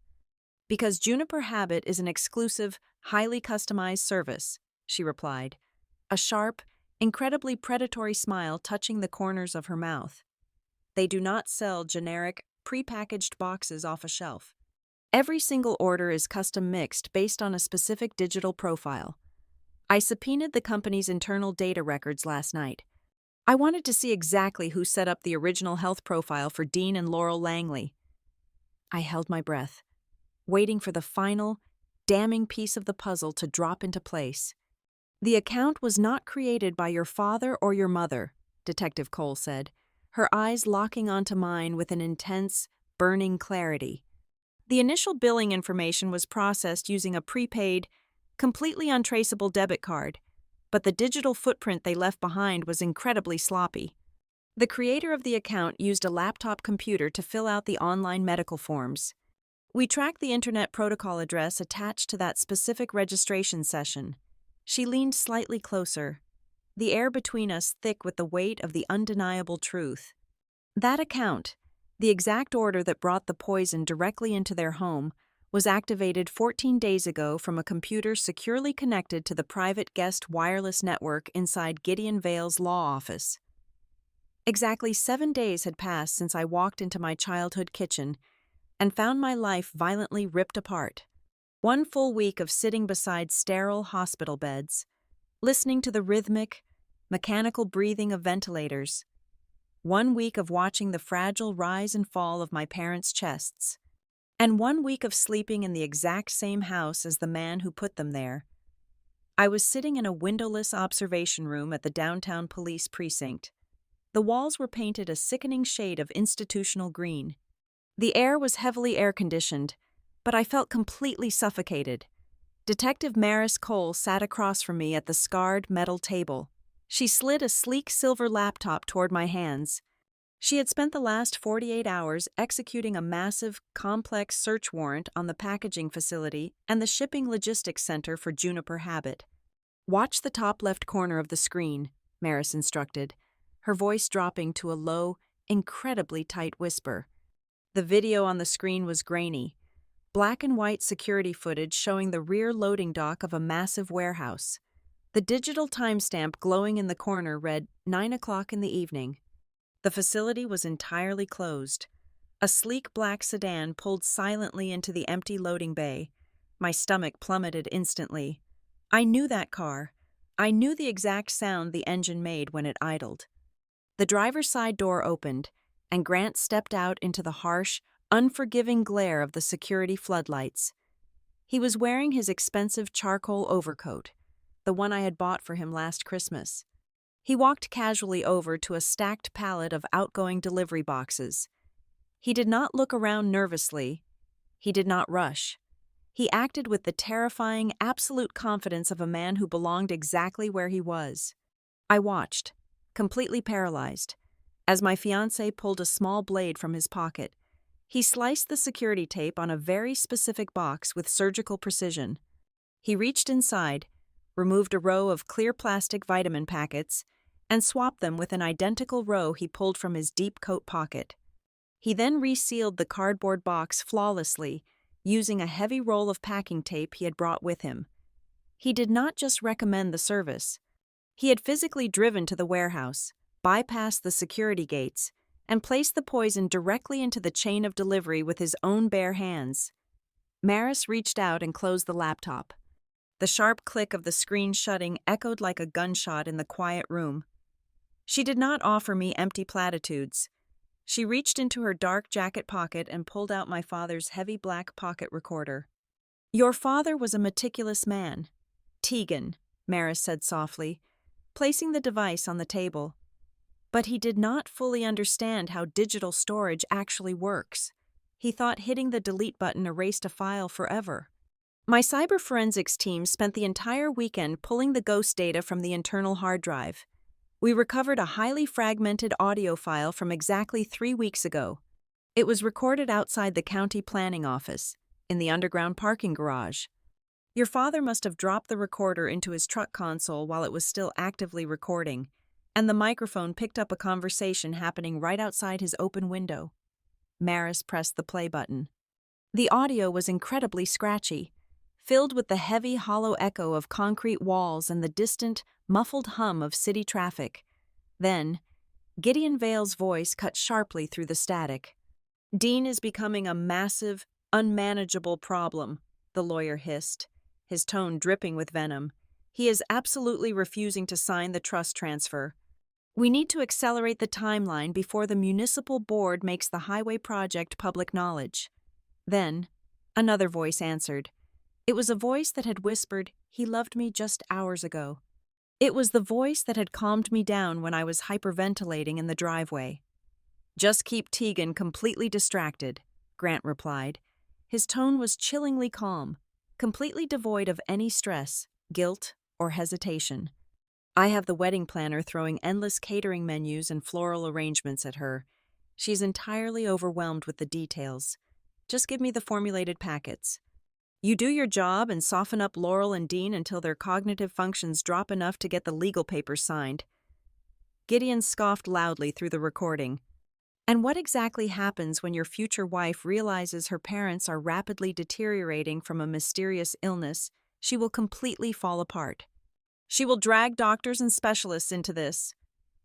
"Because Juniper Habit is an exclusive, highly customized service," she replied, a sharp, incredibly predatory smile touching the corners of her mouth. "They do not sell generic, prepackaged boxes off a shelf. Every single order is custom mixed based on a specific digital profile. I subpoenaed the company's internal data records last night. I wanted to see exactly who set up the original health profile for Dean and Laurel Langley." I held my breath, waiting for the final, damning piece of the puzzle to drop into place. "The account was not created by your father or your mother," Detective Cole said, her eyes locking onto mine with an intense, burning clarity. "The initial billing information was processed using a prepaid, completely untraceable debit card, but the digital footprint they left behind was incredibly sloppy. The creator of the account used a laptop computer to fill out the online medical forms. We tracked the Internet Protocol address attached to that specific registration session." She leaned slightly closer, the air between us thick with the weight of the undeniable truth. "That account, the exact order that brought the poison directly into their home, was activated 14 days ago from a computer securely connected to the private guest wireless network inside Gideon Vale's law office. Exactly 7 days had passed since I walked into my childhood kitchen and found my life violently ripped apart. 1 full week of sitting beside sterile hospital beds, listening to the rhythmic, mechanical breathing of ventilators. 1 week of watching the fragile rise and fall of my parents' chests. And 1 week of sleeping in the exact same house as the man who put them there. I was sitting in a windowless observation room at the downtown police precinct. The walls were painted a sickening shade of institutional green. The air was heavily air-conditioned, but I felt completely suffocated. Detective Maris Cole sat across from me at the scarred metal table. She slid a sleek silver laptop toward my hands. She had spent the last 48 hours executing a massive, complex search warrant on the packaging facility and the shipping logistics center for Juniper Habit. "Watch the top left corner of the screen," Maris instructed, her voice dropping to a low, incredibly tight whisper. The video on the screen was grainy, black and white security footage showing the rear loading dock of a massive warehouse. The digital timestamp glowing in the corner read 9 o'clock in the evening. The facility was entirely closed. A sleek black sedan pulled silently into the empty loading bay. My stomach plummeted instantly. I knew that car. I knew the exact sound the engine made when it idled. The driver's side door opened, and Grant stepped out into the harsh, unforgiving glare of the security floodlights. He was wearing his expensive charcoal overcoat, the one I had bought for him last Christmas. He walked casually over to a stacked pallet of outgoing delivery boxes. He did not look around nervously. He did not rush. He acted with the terrifying, absolute confidence of a man who belonged exactly where he was. I watched, completely paralyzed, as my fiancé pulled a small blade from his pocket. He sliced the security tape on a very specific box with surgical precision. He reached inside, removed a row of clear plastic vitamin packets, and swapped them with an identical row he pulled from his deep coat pocket. He then resealed the cardboard box flawlessly, using a heavy roll of packing tape he had brought with him. He did not just recommend the service. He had physically driven to the warehouse, bypassed the security gates, and placed the poison directly into the chain of delivery with his own bare hands. Maris reached out and closed the laptop. The sharp click of the screen shutting echoed like a gunshot in the quiet room. She did not offer me empty platitudes. She reached into her dark jacket pocket and pulled out my father's heavy black pocket recorder. "Your father was a meticulous man, Tegan," Maris said softly, placing the device on the table. "But he did not fully understand how digital storage actually works. He thought hitting the delete button erased a file forever." My cyber forensics team spent the entire weekend pulling the ghost data from the internal hard drive. We recovered a highly fragmented audio file from exactly 3 weeks ago. It was recorded outside the county planning office, in the underground parking garage. Your father must have dropped the recorder into his truck console while it was still actively recording, and the microphone picked up a conversation happening right outside his open window. Maris pressed the play button. The audio was incredibly scratchy, filled with the heavy, hollow echo of concrete walls and the distant, muffled hum of city traffic. Then, Gideon Vale's voice cut sharply through the static. "Dean is becoming a massive, unmanageable problem," the lawyer hissed, his tone dripping with venom. "He is absolutely refusing to sign the trust transfer. We need to accelerate the timeline before the municipal board makes the highway project public knowledge." Then, another voice answered. It was a voice that had whispered, "He loved me just hours ago." It was the voice that had calmed me down when I was hyperventilating in the driveway. "Just keep Tegan completely distracted," Grant replied. His tone was chillingly calm, completely devoid of any stress, guilt, or hesitation. "I have the wedding planner throwing endless catering menus and floral arrangements at her. She's entirely overwhelmed with the details. Just give me the formulated packets. You do your job and soften up Laurel and Dean until their cognitive functions drop enough to get the legal papers signed." Gideon scoffed loudly through the recording. "And what exactly happens when your future wife realizes her parents are rapidly deteriorating from a mysterious illness? She will completely fall apart. She will drag doctors and specialists into this."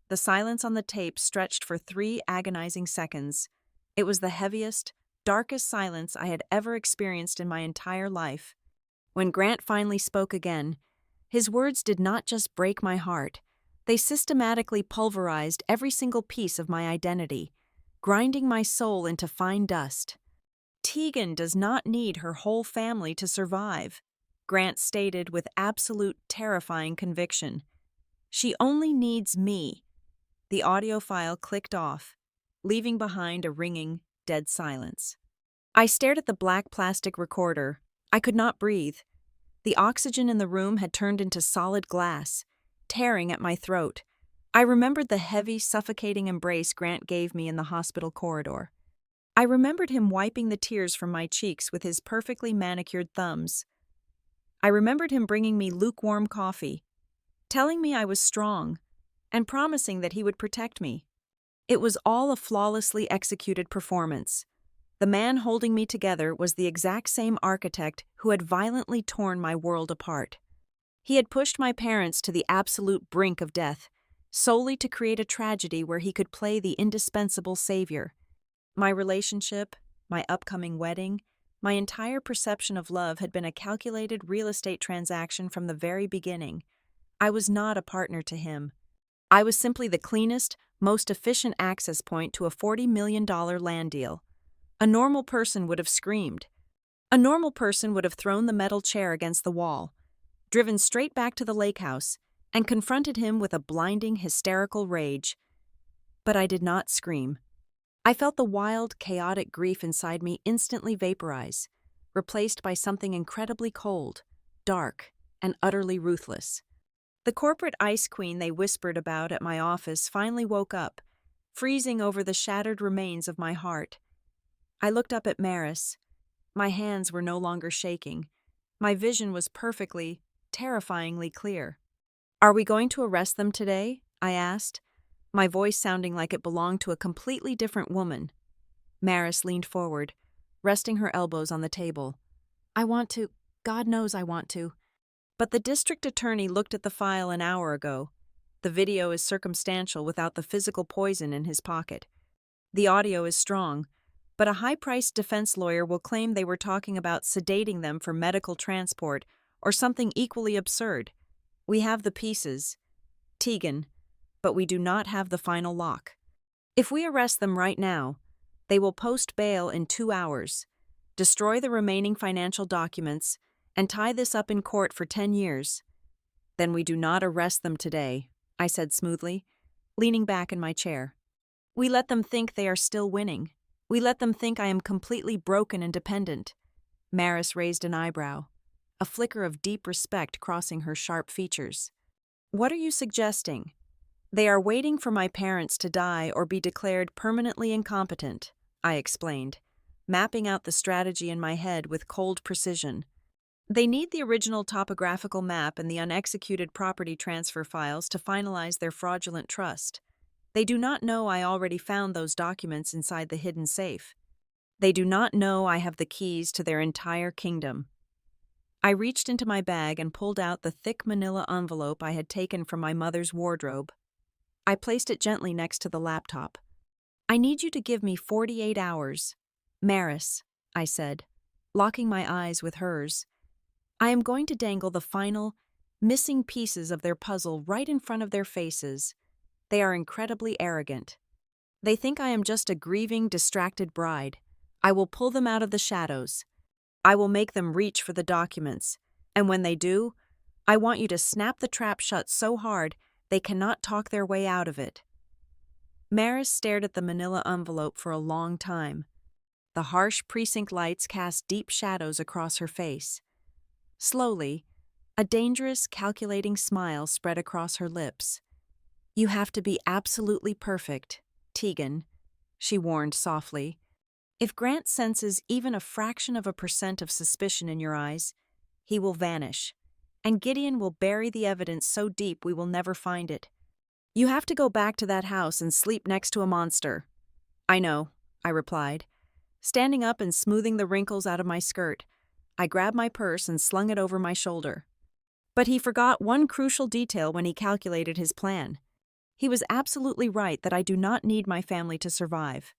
The silence on the tape stretched for 3 agonizing seconds. It was the heaviest, darkest silence I had ever experienced in my entire life. When Grant finally spoke again, his words did not just break my heart. They systematically pulverized every single piece of my identity, grinding my soul into fine dust. "Tegan does not need her whole family to survive," Grant stated with absolute terrifying conviction. "She only needs me." The audio file clicked off, leaving behind a ringing, dead silence. I stared at the black plastic recorder. I could not breathe. The oxygen in the room had turned into solid glass, tearing at my throat. I remembered the heavy, suffocating embrace Grant gave me in the hospital corridor. I remembered him wiping the tears from my cheeks with his perfectly manicured thumbs. I remembered him bringing me lukewarm coffee, telling me I was strong, and promising that he would protect me. It was all a flawlessly executed performance. The man holding me together was the exact same architect who had violently torn my world apart. He had pushed my parents to the absolute brink of death, solely to create a tragedy where he could play the indispensable savior. My relationship, my upcoming wedding, my entire perception of love had been a calculated real estate transaction from the very beginning. I was not a partner to him. I was simply the cleanest, most efficient access point to a $40 million land deal. A normal person would have screamed. A normal person would have thrown the metal chair against the wall, driven straight back to the lake house, and confronted him with a blinding, hysterical rage. But I did not scream. I felt the wild, chaotic grief inside me instantly vaporize, replaced by something incredibly cold, dark, and utterly ruthless. The corporate ice queen they whispered about at my office finally woke up, freezing over the shattered remains of my heart. I looked up at Maris. My hands were no longer shaking. My vision was perfectly, terrifyingly clear. "Are we going to arrest them today?" I asked, my voice sounding like it belonged to a completely different woman. Maris leaned forward, resting her elbows on the table. "I want to. God knows I want to. But the district attorney looked at the file an hour ago. The video is circumstantial without the physical poison in his pocket. The audio is strong, but a high-priced defense lawyer will claim they were talking about sedating them for medical transport or something equally absurd. We have the pieces, Tegan, but we do not have the final lock. If we arrest them right now, they will post bail in 2 hours, destroy the remaining financial documents, and tie this up in court for 10 years. Then we do not arrest them today," I said smoothly, leaning back in my chair. "We let them think they are still winning. We let them think I am completely broken and dependent." Maris raised an eyebrow, a flicker of deep respect crossing her sharp features. "What are you suggesting?" "They are waiting for my parents to die or be declared permanently incompetent," I explained, mapping out the strategy in my head with cold precision. "They need the original topographical map and the unexecuted property transfer files to finalize their fraudulent trust. They do not know I already found those documents inside the hidden safe. They do not know I have the keys to their entire kingdom." I reached into my bag and pulled out the thick manila envelope I had taken from my mother's wardrobe. I placed it gently next to the laptop. "I need you to give me 48 hours. Maris," I said, locking my eyes with hers. "I am going to dangle the final, missing pieces of their puzzle right in front of their faces. They are incredibly arrogant. They think I am just a grieving, distracted bride. I will pull them out of the shadows. I will make them reach for the documents, and when they do, I want you to snap the trap shut so hard they cannot talk their way out of it." Maris stared at the manila envelope for a long time. The harsh precinct lights cast deep shadows across her face. Slowly, a dangerous, calculating smile spread across her lips. "You have to be absolutely perfect, Tegan," she warned softly. "If Grant senses even a fraction of a % of suspicion in your eyes, he will vanish, and Gideon will bury the evidence so deep we will never find it. You have to go back to that house and sleep next to a monster." "I know," I replied. Standing up and smoothing the wrinkles out of my skirt, I grabbed my purse and slung it over my shoulder. But he forgot one crucial detail when he calculated his plan. He was absolutely right that I do not need my family to survive.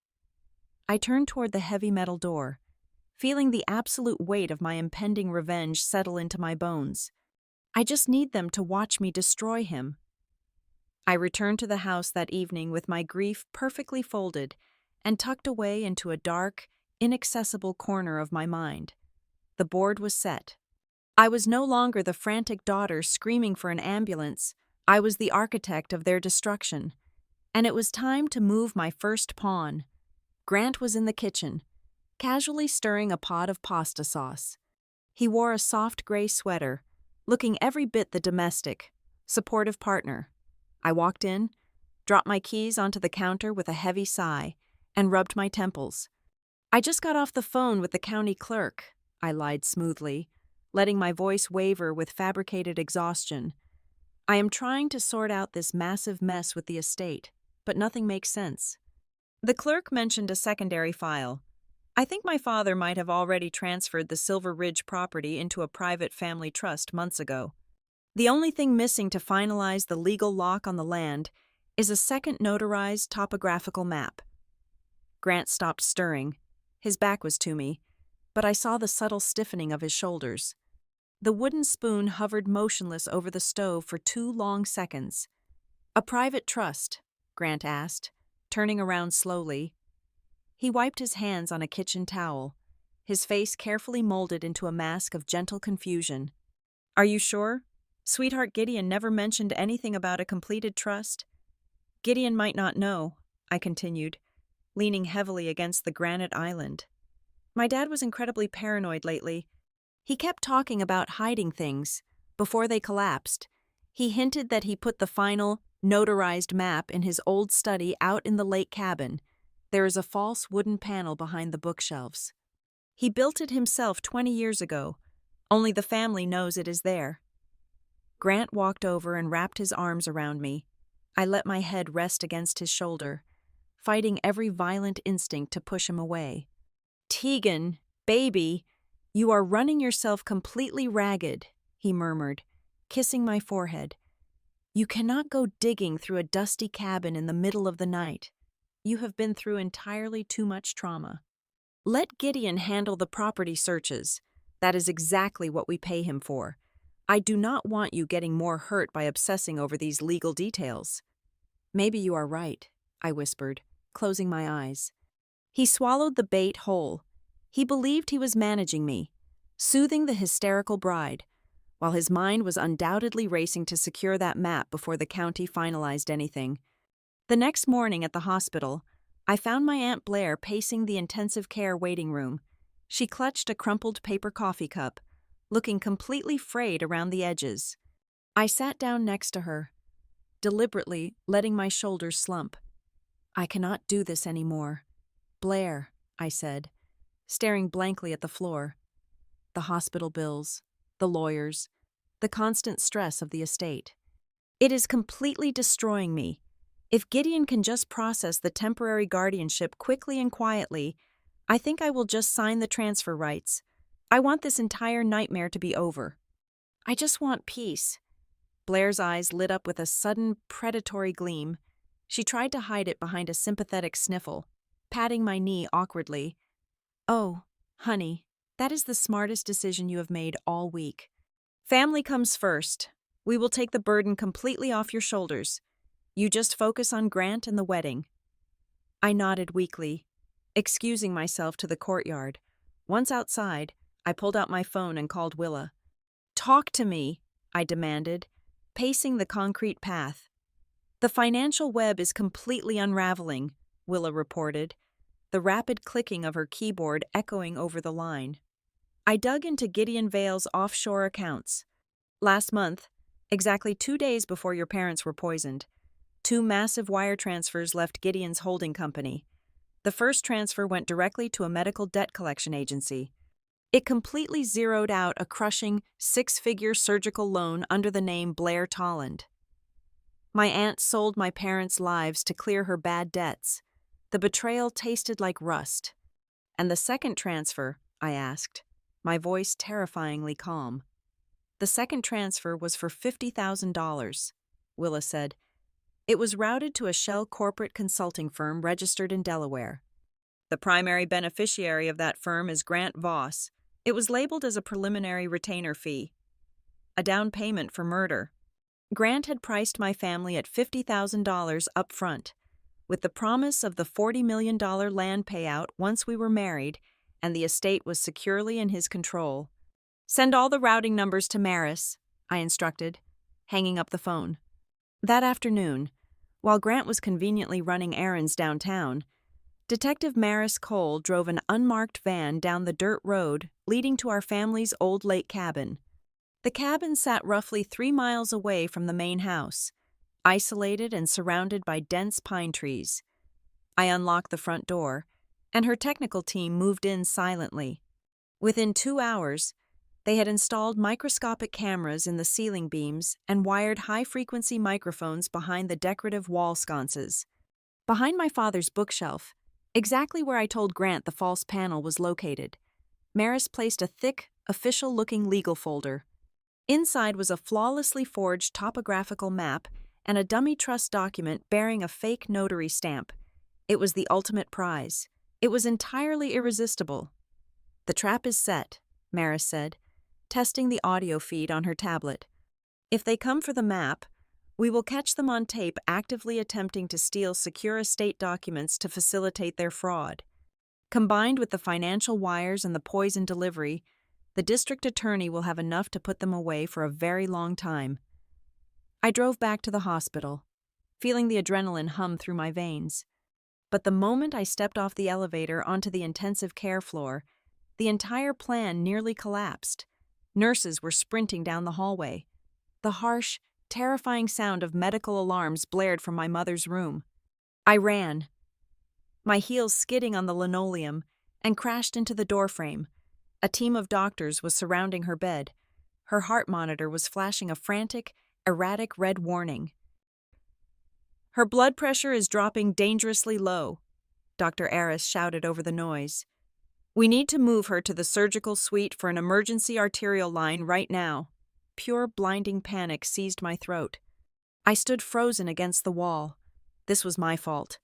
I turned toward the heavy metal door, feeling the absolute weight of my impending revenge settle into my bones. I just need them to watch me destroy him. I returned to the house that evening with my grief perfectly folded and tucked away into a dark, inaccessible corner of my mind. The board was set. I was no longer the frantic daughter screaming for an ambulance. I was the architect of their destruction. And it was time to move my first pawn. Grant was in the kitchen, casually stirring a pot of pasta sauce. He wore a soft gray sweater, looking every bit the domestic, supportive partner. I walked in, dropped my keys onto the counter with a heavy sigh, and rubbed my temples. "I just got off the phone with the county clerk," I lied smoothly, letting my voice waver with fabricated exhaustion. I am trying to sort out this massive mess with the estate, but nothing makes sense. The clerk mentioned a secondary file. I think my father might have already transferred the Silver Ridge property into a private family trust months ago. The only thing missing to finalize the legal lock on the land is a second notarized topographical map. Grant stopped stirring. His back was to me, but I saw the subtle stiffening of his shoulders. The wooden spoon hovered motionless over the stove for 2 long seconds. "A private trust?" Grant asked, turning around slowly. He wiped his hands on a kitchen towel, his face carefully molded into a mask of gentle confusion. "Are you sure? Sweetheart Gideon never mentioned anything about a completed trust." "Gideon might not know," I continued, leaning heavily against the granite island. "My dad was incredibly paranoid lately. He kept talking about hiding things. Before they collapsed, he hinted that he put the final, notarized map in his old study out in the lake cabin. There is a false wooden panel behind the bookshelves. He built it himself 20 years ago. Only the family knows it is there." Grant walked over and wrapped his arms around me. I let my head rest against his shoulder, fighting every violent instinct to push him away. "Tegan, baby, you are running yourself completely ragged," he murmured, kissing my forehead. "You cannot go digging through a dusty cabin in the middle of the night. You have been through entirely too much trauma. Let Gideon handle the property searches. That is exactly what we pay him for. I do not want you getting more hurt by obsessing over these legal details." "Maybe you are right," I whispered, closing my eyes. He swallowed the bait whole. He believed he was managing me, soothing the hysterical bride, while his mind was undoubtedly racing to secure that map before the county finalized anything. The next morning at the hospital, I found my Aunt Blair pacing the intensive care waiting room. She clutched a crumpled paper coffee cup, looking completely frayed around the edges. I sat down next to her, deliberately letting my shoulders slump. "I cannot do this anymore. Blair," I said, staring blankly at the floor. "The hospital bills, the lawyers, the constant stress of the estate. It is completely destroying me. If Gideon can just process the temporary guardianship quickly and quietly, I think I will just sign the transfer rights. I want this entire nightmare to be over. I just want peace." Blair's eyes lit up with a sudden, predatory gleam. She tried to hide it behind a sympathetic sniffle, patting my knee awkwardly. "Oh, honey, that is the smartest decision you have made all week. Family comes first. We will take the burden completely off your shoulders. You just focus on Grant and the wedding." I nodded weakly, excusing myself to the courtyard. Once outside, I pulled out my phone and called Willa. "Talk to me," I demanded, pacing the concrete path. "The financial web is completely unraveling," Willa reported, the rapid clicking of her keyboard echoing over the line. I dug into Gideon Vale's offshore accounts. Last month, exactly 2 days before your parents were poisoned, 2 massive wire transfers left Gideon's holding company. The first transfer went directly to a medical debt collection agency. It completely zeroed out a crushing 6-figure surgical loan under the name Blair Tolland. My aunt sold my parents' lives to clear her bad debts. The betrayal tasted like rust. "And the second transfer?" I asked, my voice terrifyingly calm. "The second transfer was for $50,000, Willa said. "It was routed to a shell corporate consulting firm registered in Delaware. The primary beneficiary of that firm is Grant Voss. It was labeled as a preliminary retainer fee. A down payment for murder. Grant had priced my family at $50,000 up front, with the promise of the $40 million land payout once we were married and the estate was securely in his control. Send all the routing numbers to Maris," I instructed, hanging up the phone. That afternoon, while Grant was conveniently running errands downtown, Detective Maris Cole drove an unmarked van down the dirt road leading to our family's old lake cabin. The cabin sat roughly 3 miles away from the main house, isolated and surrounded by dense pine trees. I unlocked the front door, and her technical team moved in silently. Within 2 hours, They had installed microscopic cameras in the ceiling beams and wired high-frequency microphones behind the decorative wall sconces. Behind my father's bookshelf, exactly where I told Grant the false panel was located, Maris placed a thick, official-looking legal folder. Inside was a flawlessly forged topographical map and a dummy trust document bearing a fake notary stamp. It was the ultimate prize. It was entirely irresistible. "The trap is set," Maris said, testing the audio feed on her tablet. "If they come for the map, we will catch them on tape actively attempting to steal secure estate documents to facilitate their fraud. Combined with the financial wires and the poison delivery, the district attorney will have enough to put them away for a very long time." I drove back to the hospital, feeling the adrenaline hum through my veins. But the moment I stepped off the elevator onto the intensive care floor, the entire plan nearly collapsed. Nurses were sprinting down the hallway. The harsh, terrifying sound of medical alarms blared from my mother's room. I ran, my heels skidding on the linoleum, and crashed into the doorframe. A team of doctors was surrounding her bed. Her heart monitor was flashing a frantic, erratic red warning. "Her blood pressure is dropping dangerously low," Dr. Aris shouted over the noise. "We need to move her to the surgical suite for an emergency arterial line right now." Pure blinding panic seized my throat. I stood frozen against the wall. This was my fault.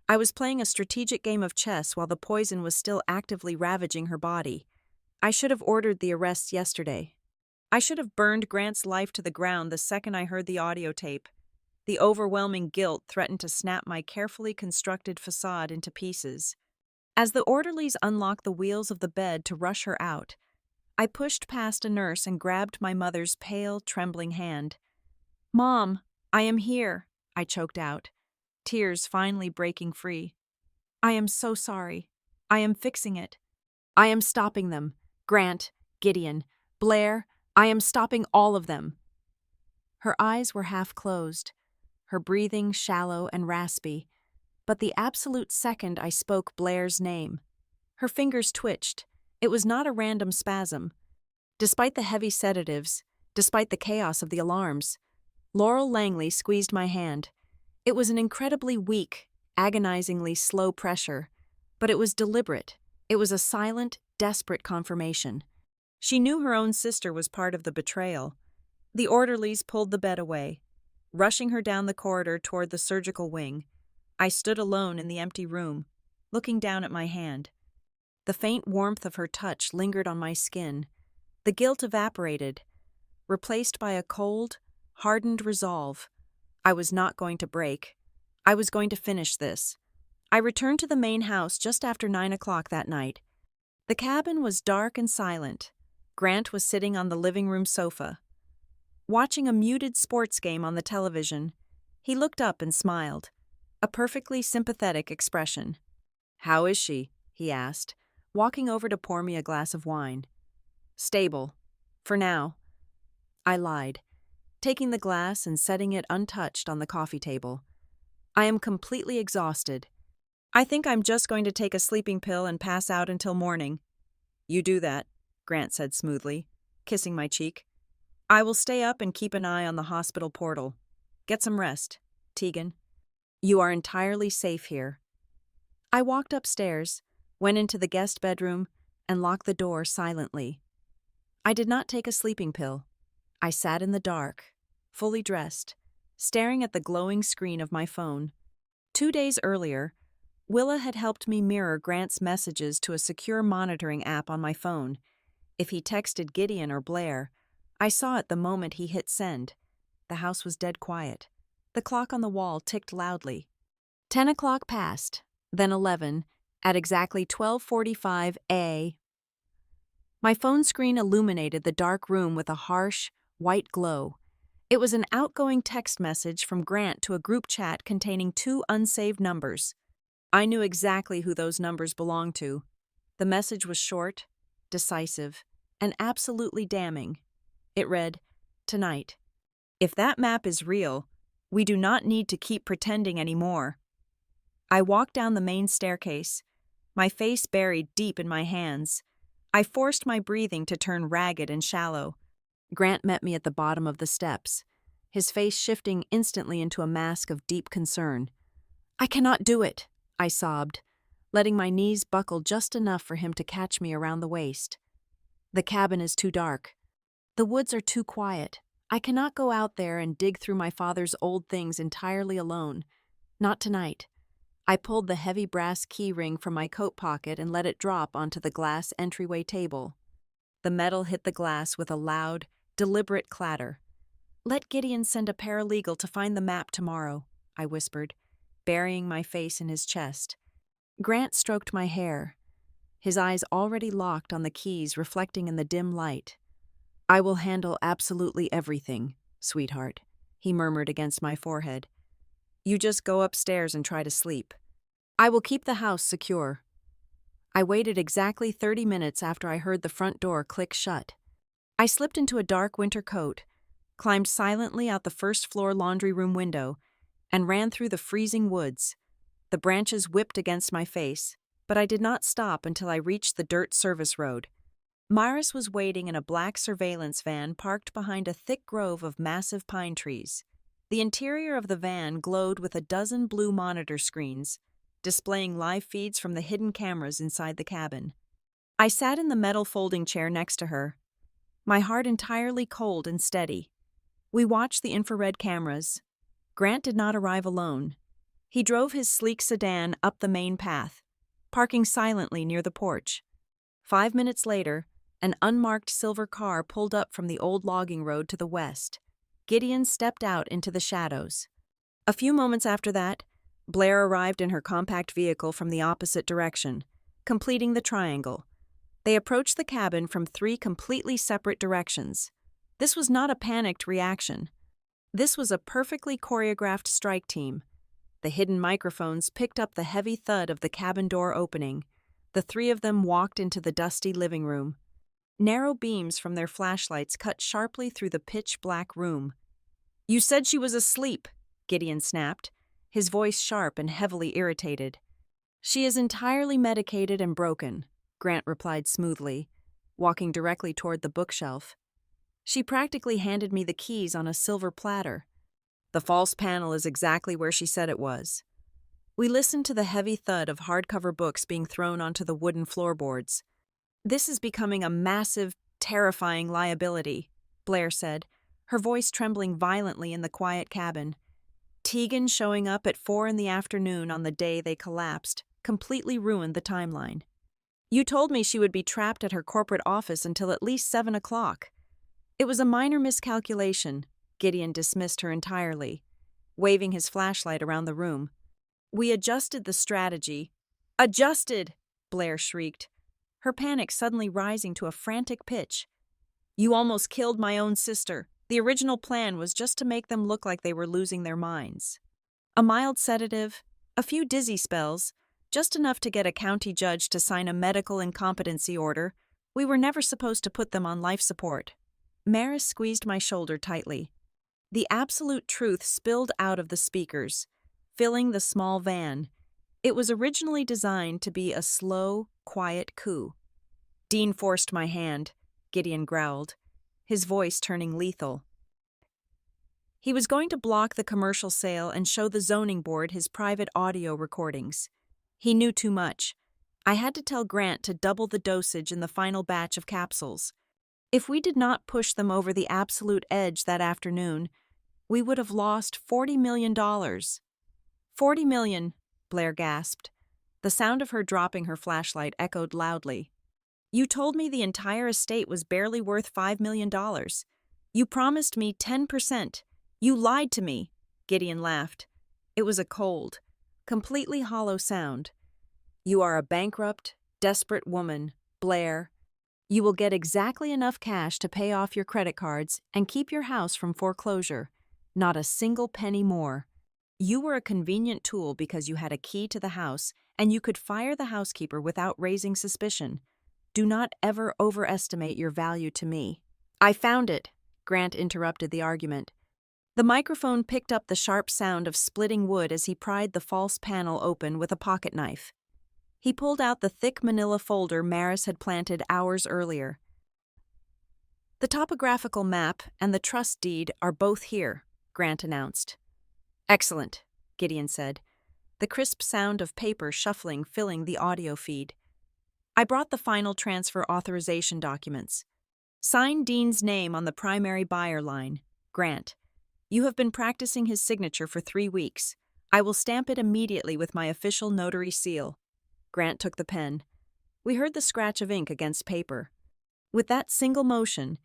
I was playing a strategic game of chess while the poison was still actively ravaging her body. I should have ordered the arrests yesterday. I should have burned Grant's life to the ground the second I heard the audio tape. The overwhelming guilt threatened to snap my carefully constructed facade into pieces. As the orderlies unlocked the wheels of the bed to rush her out, I pushed past a nurse and grabbed my mother's pale, trembling hand. "Mom, I am here," I choked out, tears finally breaking free. "I am so sorry. I am fixing it. I am stopping them. Grant, Gideon, Blair, I am stopping all of them." Her eyes were half closed, her breathing shallow and raspy, but the absolute second I spoke Blair's name, her fingers twitched. It was not a random spasm. Despite the heavy sedatives, despite the chaos of the alarms, Laurel Langley squeezed my hand. It was an incredibly weak, agonizingly slow pressure, but it was deliberate. It was a silent, desperate confirmation. She knew her own sister was part of the betrayal. The orderlies pulled the bed away, rushing her down the corridor toward the surgical wing. I stood alone in the empty room, looking down at my hand. The faint warmth of her touch lingered on my skin. The guilt evaporated, replaced by a cold, hardened resolve. I was not going to break. I was going to finish this. I returned to the main house just after 9 o'clock that night. The cabin was dark and silent. Grant was sitting on the living room sofa, watching a muted sports game on the television. He looked up and smiled, a perfectly sympathetic expression. "How is she?" he asked, walking over to pour me a glass of wine. "Stable. For now." I lied, taking the glass and setting it untouched on the coffee table. "I am completely exhausted. I think I'm just going to take a sleeping pill and pass out until morning." "You do that," Grant said smoothly, kissing my cheek. "I will stay up and keep an eye on the hospital portal. Get some rest, Tegan. You are entirely safe here." I walked upstairs, went into the guest bedroom, and locked the door silently. I did not take a sleeping pill. I sat in the dark, fully dressed, staring at the glowing screen of my phone. 2 days earlier, Willa had helped me mirror Grant's messages to a secure monitoring app on my phone. If he texted Gideon or Blair, I saw it the moment he hit send. The house was dead quiet. The clock on the wall ticked loudly. 10 o'clock passed, then 11, at exactly 12:45 a.m. My phone screen illuminated the dark room with a harsh, white glow. It was an outgoing text message from Grant to a group chat containing 2 unsaved numbers. I knew exactly who those numbers belonged to. The message was short, decisive, and absolutely damning. It read, "Tonight. If that map is real, we do not need to keep pretending anymore." I walked down the main staircase, my face buried deep in my hands. I forced my breathing to turn ragged and shallow. Grant met me at the bottom of the steps, his face shifting instantly into a mask of deep concern. "I cannot do it," I sobbed, letting my knees buckle just enough for him to catch me around the waist. "The cabin is too dark. The woods are too quiet. I cannot go out there and dig through my father's old things entirely alone. Not tonight." I pulled the heavy brass key ring from my coat pocket and let it drop onto the glass entryway table. The metal hit the glass with a loud, deliberate clatter. "Let Gideon send a paralegal to find the map tomorrow," I whispered, burying my face in his chest. Grant stroked my hair, his eyes already locked on the keys reflecting in the dim light. "I will handle absolutely everything, sweetheart," he murmured against my forehead. "You just go upstairs and try to sleep. I will keep the house secure." I waited exactly 30 minutes after I heard the front door click shut. I slipped into a dark winter coat, climbed silently out the first-floor laundry room window, and ran through the freezing woods. The branches whipped against my face, but I did not stop until I reached the dirt service road. Myris was waiting in a black surveillance van parked behind a thick grove of massive pine trees. The interior of the van glowed with a dozen blue monitor screens, displaying live feeds from the hidden cameras inside the cabin. I sat in the metal folding chair next to her, my heart entirely cold and steady. We watched the infrared cameras. Grant did not arrive alone. He drove his sleek sedan up the main path, parking silently near the porch. 5 minutes later, an unmarked silver car pulled up from the old logging road to the west. Gideon stepped out into the shadows. A few moments after that, Blair arrived in her compact vehicle from the opposite direction, completing the triangle. They approached the cabin from 3 completely separate directions. This was not a panicked reaction. This was a perfectly choreographed strike team. The hidden microphones picked up the heavy thud of the cabin door opening. The 3 of them walked into the dusty living room. Narrow beams from their flashlights cut sharply through the pitch-black room. "You said she was asleep," Gideon snapped, his voice sharp and heavily irritated. "She is entirely medicated and broken," Grant replied smoothly, walking directly toward the bookshelf. "She practically handed me the keys on a silver platter. The false panel is exactly where she said it was." We listened to the heavy thud of hardcover books being thrown onto the wooden floorboards. "This is becoming a massive, terrifying liability," Blair said, her voice trembling violently in the quiet cabin. "Tegan showing up at 4 in the afternoon on the day they collapsed completely ruined the timeline. You told me she would be trapped at her corporate office until at least 7 o'clock. It was a minor miscalculation." Gideon dismissed her entirely, waving his flashlight around the room. "We adjusted the strategy." "Adjusted!" Blair shrieked, her panic suddenly rising to a frantic pitch. "You almost killed my own sister. The original plan was just to make them look like they were losing their minds. A mild sedative, a few dizzy spells, just enough to get a county judge to sign a medical incompetency order. We were never supposed to put them on life support." Maris squeezed my shoulder tightly. The absolute truth spilled out of the speakers, filling the small van. It was originally designed to be a slow, quiet coup. "Dean forced my hand," Gideon growled, his voice turning lethal. He was going to block the commercial sale and show the zoning board his private audio recordings. He knew too much. I had to tell Grant to double the dosage in the final batch of capsules. If we did not push them over the absolute edge that afternoon, we would have lost $40 million. $40 million, Blair gasped. The sound of her dropping her flashlight echoed loudly. "You told me the entire estate was barely worth $5 million. You promised me 10%. You lied to me," Gideon laughed. It was a cold, completely hollow sound. "You are a bankrupt, desperate woman, Blair. You will get exactly enough cash to pay off your credit cards and keep your house from foreclosure. Not a single penny more. You were a convenient tool because you had a key to the house and you could fire the housekeeper without raising suspicion. Do not ever overestimate your value to me." "I found it," Grant interrupted the argument. The microphone picked up the sharp sound of splitting wood as he pried the false panel open with a pocket knife. He pulled out the thick manila folder Maris had planted hours earlier. "The topographical map and the trust deed are both here," Grant announced. "Excellent," Gideon said, the crisp sound of paper shuffling filling the audio feed. "I brought the final transfer authorization documents. Sign Dean's name on the primary buyer line, Grant. You have been practicing his signature for 3 weeks. I will stamp it immediately with my official notary seal." Grant took the pen. We heard the scratch of ink against paper. With that single motion,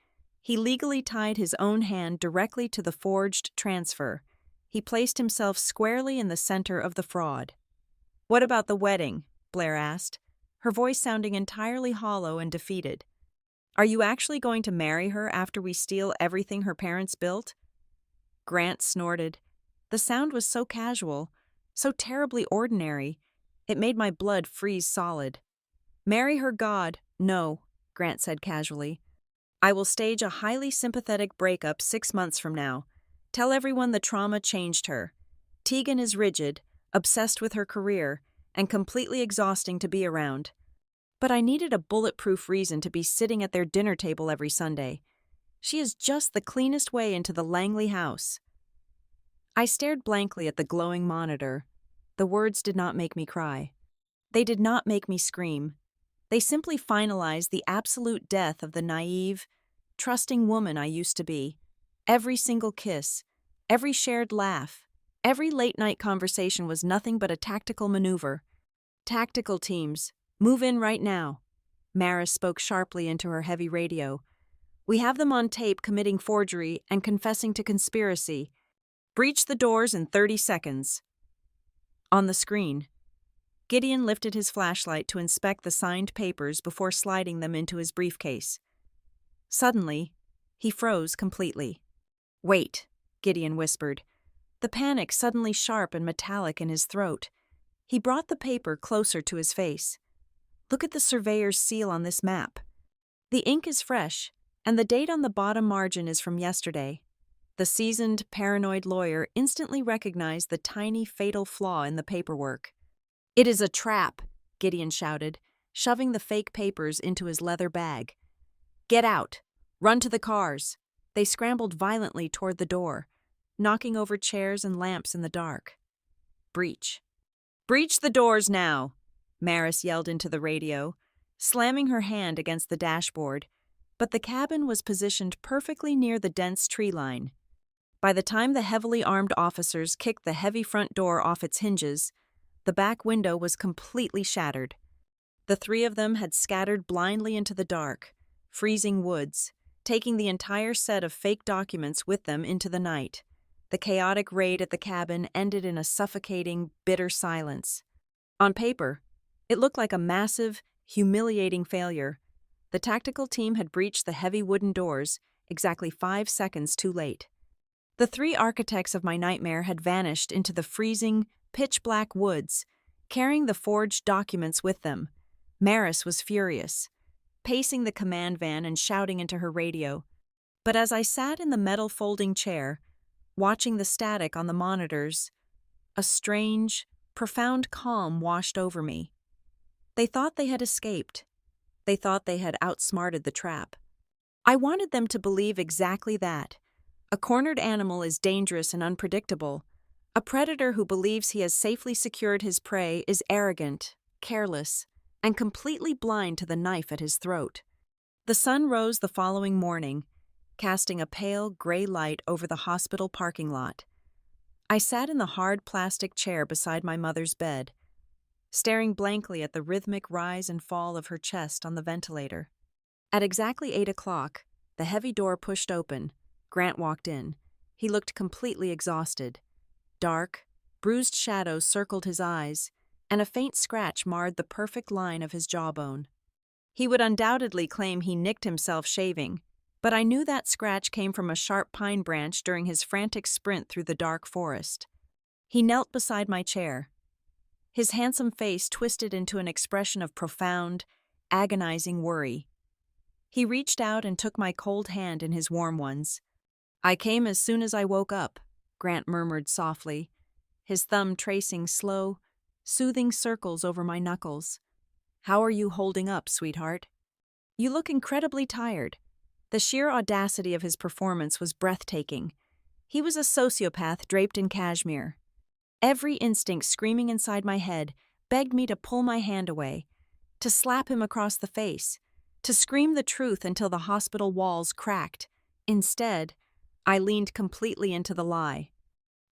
he legally tied his own hand directly to the forged transfer. He placed himself squarely in the center of the fraud. "What about the wedding?" Blair asked, her voice sounding entirely hollow and defeated. "Are you actually going to marry her after we steal everything her parents built?" Grant snorted. The sound was so casual, so terribly ordinary, it made my blood freeze solid. "Marry her, God, no," Grant said casually. "I will stage a highly sympathetic breakup 6 months from now. Tell everyone the trauma changed her. Tegan is rigid, obsessed with her career, and completely exhausting to be around. But I needed a bulletproof reason to be sitting at their dinner table every Sunday. She is just the cleanest way into the Langley house." I stared blankly at the glowing monitor. The words did not make me cry. They did not make me scream. They simply finalized the absolute death of the naive, trusting woman I used to be. Every single kiss, every shared laugh, every late-night conversation was nothing but a tactical maneuver. "Tactical teams, move in right now." Maris spoke sharply into her heavy radio. "We have them on tape committing forgery and confessing to conspiracy. Breach the doors in 30 seconds. On the screen, Gideon lifted his flashlight to inspect the signed papers before sliding them into his briefcase. Suddenly, he froze completely. "Wait," Gideon whispered, the panic suddenly sharp and metallic in his throat. He brought the paper closer to his face. "Look at the surveyor's seal on this map. The ink is fresh, and the date on the bottom margin is from yesterday." The seasoned, paranoid lawyer instantly recognized the tiny, fatal flaw in the paperwork. "It is a trap," Gideon shouted, shoving the fake papers into his leather bag. "Get out! Run to the cars!" They scrambled violently toward the door, knocking over chairs and lamps in the dark. "Breach. Breach the doors now!" Maris yelled into the radio, slamming her hand against the dashboard, but the cabin was positioned perfectly near the dense tree line. By the time the heavily armed officers kicked the heavy front door off its hinges, the back window was completely shattered. The 3 of them had scattered blindly into the dark, freezing woods, taking the entire set of fake documents with them into the night. The chaotic raid at the cabin ended in a suffocating, bitter silence. On paper, it looked like a massive, humiliating failure. The tactical team had breached the heavy wooden doors exactly 5 seconds too late. The 3 architects of my nightmare had vanished into the freezing, pitch-black woods, carrying the forged documents with them. Maris was furious, pacing the command van and shouting into her radio. But as I sat in the metal folding chair, watching the static on the monitors, a strange, profound calm washed over me. They thought they had escaped. They thought they had outsmarted the trap. I wanted them to believe exactly that. A cornered animal is dangerous and unpredictable. A predator who believes he has safely secured his prey is arrogant, careless, and completely blind to the knife at his throat. The sun rose the following morning, casting a pale gray light over the hospital parking lot. I sat in the hard plastic chair beside my mother's bed, staring blankly at the rhythmic rise and fall of her chest on the ventilator. At exactly 8 o'clock, the heavy door pushed open. Grant walked in. He looked completely exhausted. Dark, bruised shadows circled his eyes, and a faint scratch marred the perfect line of his jawbone. He would undoubtedly claim he nicked himself shaving, but I knew that scratch came from a sharp pine branch during his frantic sprint through the dark forest. He knelt beside my chair. His handsome face twisted into an expression of profound, agonizing worry. He reached out and took my cold hand in his warm ones. "I came as soon as I woke up," Grant murmured softly, his thumb tracing slow, soothing circles over my knuckles. How are you holding up, sweetheart? You look incredibly tired. The sheer audacity of his performance was breathtaking. He was a sociopath draped in cashmere. Every instinct screaming inside my head begged me to pull my hand away, to slap him across the face, to scream the truth until the hospital walls cracked. Instead, I leaned completely into the lie.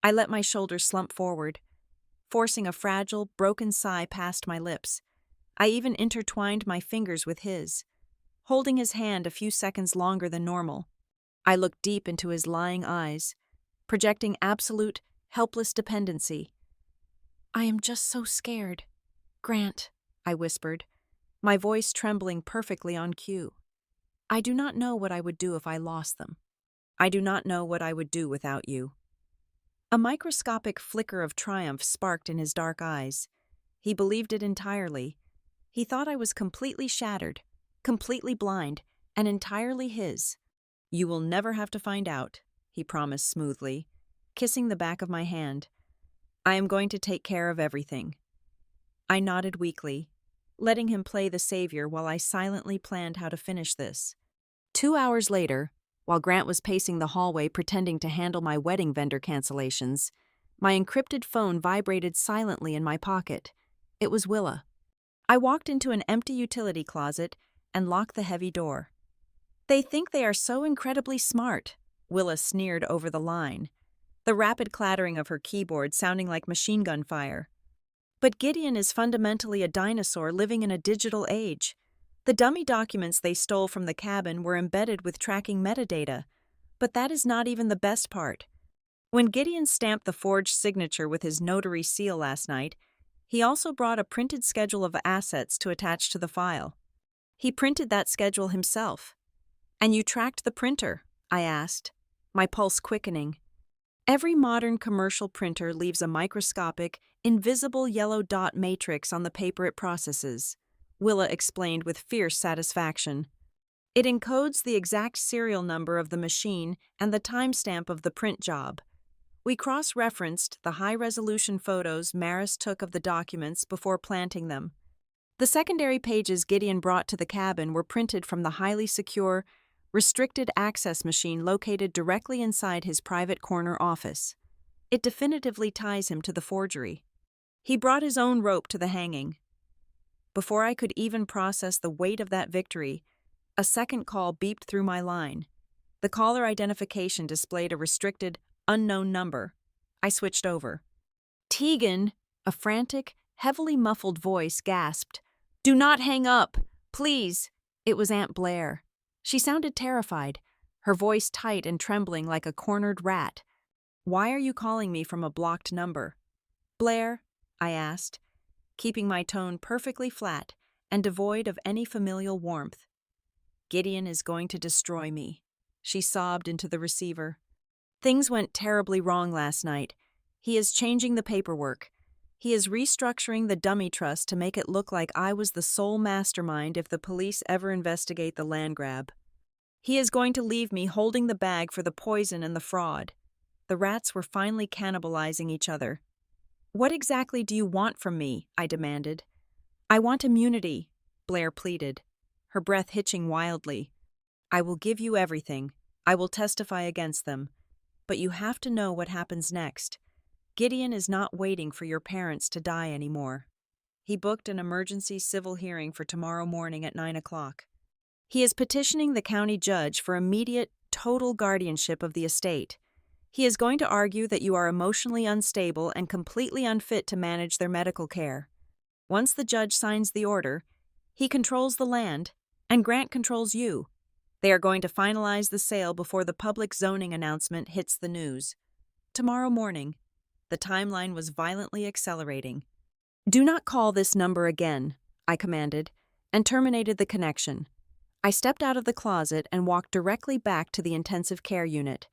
I let my shoulders slump forward, forcing a fragile, broken sigh past my lips. I even intertwined my fingers with his, holding his hand a few seconds longer than normal. I looked deep into his lying eyes, projecting absolute, helpless dependency. "I am just so scared, Grant," I whispered, my voice trembling perfectly on cue. "I do not know what I would do if I lost them. I do not know what I would do without you." A microscopic flicker of triumph sparked in his dark eyes. He believed it entirely. He thought I was completely shattered, completely blind, and entirely his. "You will never have to find out," he promised smoothly, kissing the back of my hand. "I am going to take care of everything." I nodded weakly, letting him play the savior while I silently planned how to finish this. 2 hours later, while Grant was pacing the hallway pretending to handle my wedding vendor cancellations, my encrypted phone vibrated silently in my pocket. It was Willa. I walked into an empty utility closet and locked the heavy door. "They think they are so incredibly smart," Willa sneered over the line, the rapid clattering of her keyboard sounding like machine gun fire. "But Gideon is fundamentally a dinosaur living in a digital age. The dummy documents they stole from the cabin were embedded with tracking metadata. But that is not even the best part. When Gideon stamped the forged signature with his notary seal last night, he also brought a printed schedule of assets to attach to the file. He printed that schedule himself." "And you tracked the printer?" I asked, my pulse quickening. "Every modern commercial printer leaves a microscopic, invisible yellow dot matrix on the paper it processes," Willa explained with fierce satisfaction. "It encodes the exact serial number of the machine and the timestamp of the print job. We cross-referenced the high-resolution photos Maris took of the documents before planting them. The secondary pages Gideon brought to the cabin were printed from the highly secure, restricted access machine located directly inside his private corner office. It definitively ties him to the forgery. He brought his own rope to the hanging." Before I could even process the weight of that victory, a second call beeped through my line. The caller identification displayed a restricted, unknown number. I switched over. "Tegan," a frantic, heavily muffled voice gasped. "Do not hang up, please." It was Aunt Blair. She sounded terrified, her voice tight and trembling like a cornered rat. "Why are you calling me from a blocked number?" "Blair?" I asked, keeping my tone perfectly flat and devoid of any familial warmth. "Gideon is going to destroy me," she sobbed into the receiver. "Things went terribly wrong last night. He is changing the paperwork. He is restructuring the dummy trust to make it look like I was the sole mastermind if the police ever investigate the land grab. He is going to leave me holding the bag for the poison and the fraud." The rats were finally cannibalizing each other. "What exactly do you want from me?" I demanded. "I want immunity," Blair pleaded, her breath hitching wildly. "I will give you everything. I will testify against them. But you have to know what happens next. Gideon is not waiting for your parents to die anymore. He booked an emergency civil hearing for tomorrow morning at 9 o'clock. He is petitioning the county judge for immediate, total guardianship of the estate. He is going to argue that you are emotionally unstable and completely unfit to manage their medical care. Once the judge signs the order, he controls the land, and Grant controls you. They are going to finalize the sale before the public zoning announcement hits the news. Tomorrow morning." The timeline was violently accelerating. "Do not call this number again," I commanded, and terminated the connection. I stepped out of the closet and walked directly back to the intensive care unit.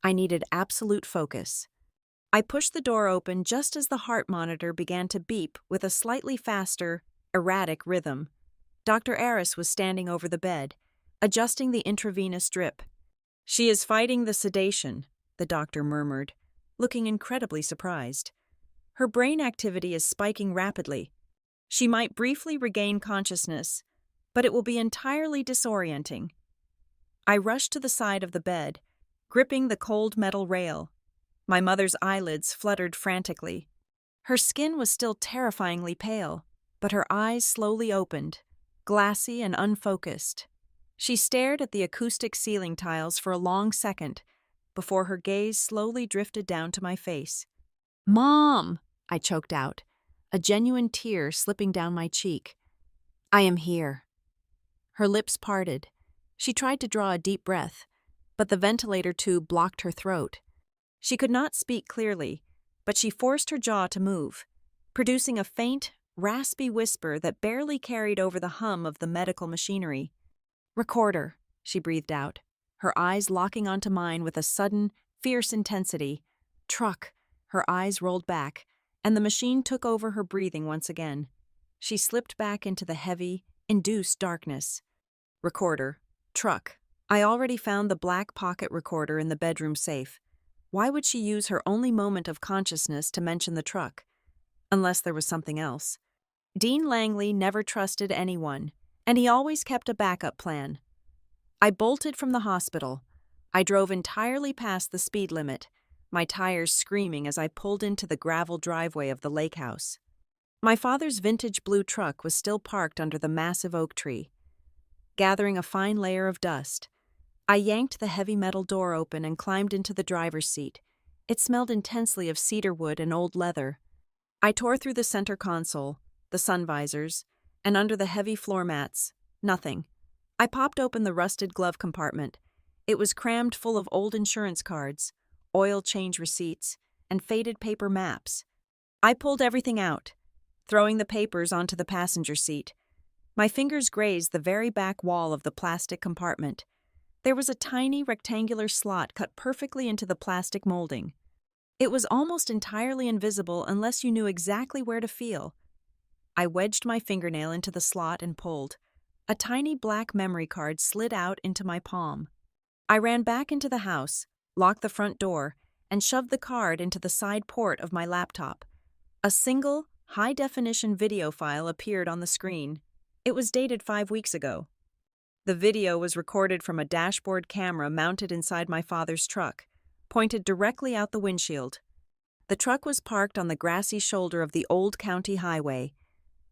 I needed absolute focus. I pushed the door open just as the heart monitor began to beep with a slightly faster, erratic rhythm. Dr. Aris was standing over the bed, adjusting the intravenous drip. "She is fighting the sedation," the doctor murmured, looking incredibly surprised. "Her brain activity is spiking rapidly. She might briefly regain consciousness, but it will be entirely disorienting. I rushed to the side of the bed, gripping the cold metal rail. My mother's eyelids fluttered frantically. Her skin was still terrifyingly pale, but her eyes slowly opened, glassy and unfocused. She stared at the acoustic ceiling tiles for a long second before her gaze slowly drifted down to my face. "Mom!" I choked out, a genuine tear slipping down my cheek. "I am here." Her lips parted. She tried to draw a deep breath, but the ventilator tube blocked her throat. She could not speak clearly, but she forced her jaw to move, producing a faint, raspy whisper that barely carried over the hum of the medical machinery. "Recorder," she breathed out, her eyes locking onto mine with a sudden, fierce intensity. "Truck." Her eyes rolled back, and the machine took over her breathing once again. She slipped back into the heavy, induced darkness. "Recorder. Truck." I already found the black pocket recorder in the bedroom safe. Why would she use her only moment of consciousness to mention the truck? Unless there was something else. Dean Langley never trusted anyone, and he always kept a backup plan. I bolted from the hospital. I drove entirely past the speed limit, my tires screaming as I pulled into the gravel driveway of the lake house. My father's vintage blue truck was still parked under the massive oak tree. Gathering a fine layer of dust, I yanked the heavy metal door open and climbed into the driver's seat. It smelled intensely of cedar wood and old leather. I tore through the center console, the sun visors, and under the heavy floor mats. Nothing. I popped open the rusted glove compartment. It was crammed full of old insurance cards, oil change receipts, and faded paper maps. I pulled everything out, throwing the papers onto the passenger seat. My fingers grazed the very back wall of the plastic compartment. There was a tiny rectangular slot cut perfectly into the plastic molding. It was almost entirely invisible unless you knew exactly where to feel. I wedged my fingernail into the slot and pulled. A tiny black memory card slid out into my palm. I ran back into the house, locked the front door, and shoved the card into the side port of my laptop. A single, high-definition video file appeared on the screen. It was dated 5 weeks ago. The video was recorded from a dashboard camera mounted inside my father's truck, pointed directly out the windshield. The truck was parked on the grassy shoulder of the old county highway,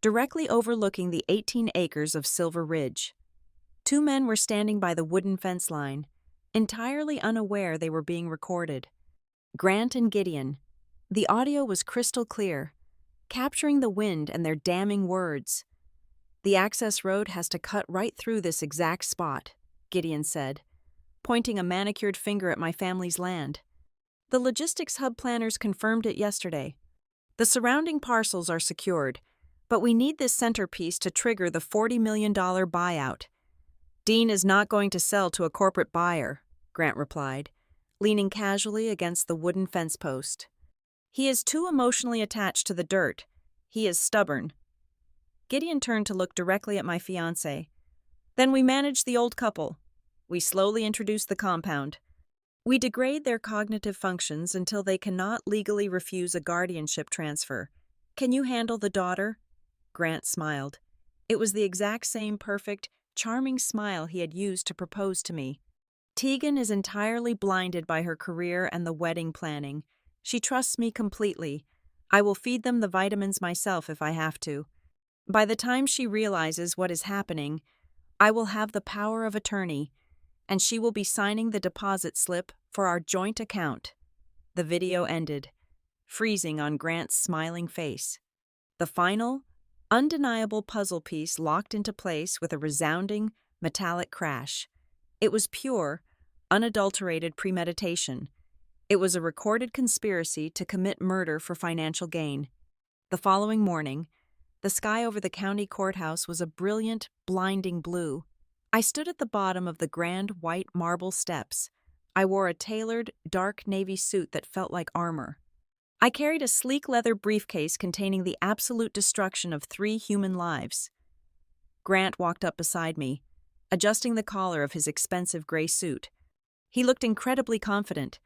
directly overlooking the 18 acres of Silver Ridge. 2 men were standing by the wooden fence line, entirely unaware they were being recorded. Grant and Gideon. The audio was crystal clear, capturing the wind and their damning words. "The access road has to cut right through this exact spot," Gideon said, pointing a manicured finger at my family's land. "The logistics hub planners confirmed it yesterday. The surrounding parcels are secured, but we need this centerpiece to trigger the $40 million buyout." "Dean is not going to sell to a corporate buyer," Grant replied, leaning casually against the wooden fence post. "He is too emotionally attached to the dirt. He is stubborn." Gideon turned to look directly at my fiancé. "Then we manage the old couple. We slowly introduce the compound. We degrade their cognitive functions until they cannot legally refuse a guardianship transfer. Can you handle the daughter?" Grant smiled. It was the exact same perfect, charming smile he had used to propose to me. "Tegan is entirely blinded by her career and the wedding planning. She trusts me completely. I will feed them the vitamins myself if I have to. By the time she realizes what is happening, I will have the power of attorney, and she will be signing the deposit slip for our joint account." The video ended, freezing on Grant's smiling face. The final, undeniable puzzle piece locked into place with a resounding, metallic crash. It was pure, unadulterated premeditation. It was a recorded conspiracy to commit murder for financial gain. The following morning, the sky over the county courthouse was a brilliant, blinding blue. I stood at the bottom of the grand white marble steps. I wore a tailored, dark navy suit that felt like armor. I carried a sleek leather briefcase containing the absolute destruction of 3 human lives. Grant walked up beside me, adjusting the collar of his expensive gray suit. He looked incredibly confident,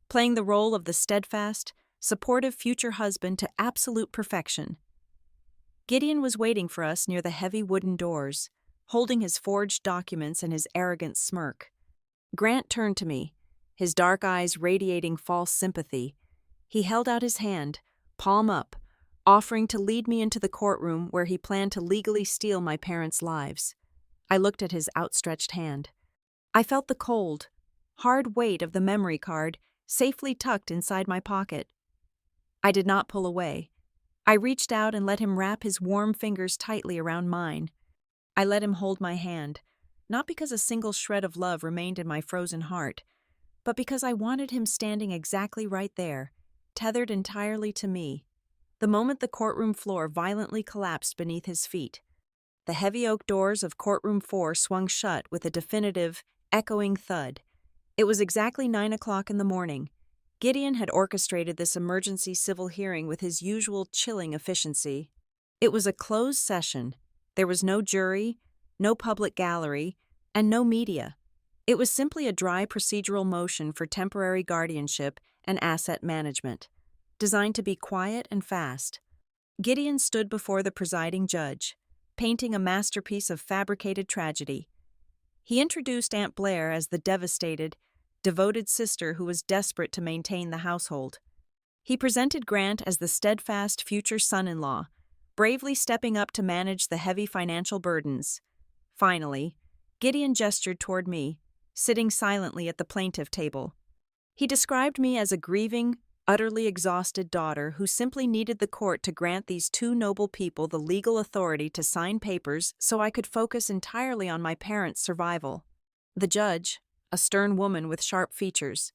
playing the role of the steadfast, supportive future husband to absolute perfection. Gideon was waiting for us near the heavy wooden doors, holding his forged documents and his arrogant smirk. Grant turned to me, his dark eyes radiating false sympathy. He held out his hand, palm up, offering to lead me into the courtroom where he planned to legally steal my parents' lives. I looked at his outstretched hand. I felt the cold, hard weight of the memory card safely tucked inside my pocket. I did not pull away. I reached out and let him wrap his warm fingers tightly around mine. I let him hold my hand, not because a single shred of love remained in my frozen heart, but because I wanted him standing exactly right there, tethered entirely to me. The moment the courtroom floor violently collapsed beneath his feet, the heavy oak doors of courtroom 4 swung shut with a definitive, echoing thud. It was exactly 9 o'clock in the morning. Gideon had orchestrated this emergency civil hearing with his usual chilling efficiency. It was a closed session. There was no jury, no public gallery, and no media. It was simply a dry procedural motion for temporary guardianship and asset management, designed to be quiet and fast. Gideon stood before the presiding judge, painting a masterpiece of fabricated tragedy. He introduced Aunt Blair as the devastated, devoted sister who was desperate to maintain the household. He presented Grant as the steadfast future son-in-law, bravely stepping up to manage the heavy financial burdens. Finally, Gideon gestured toward me, sitting silently at the plaintiff table. He described me as a grieving, utterly exhausted daughter who simply needed the court to grant these two noble people the legal authority to sign papers so I could focus entirely on my parents' survival. The judge, a stern woman with sharp features,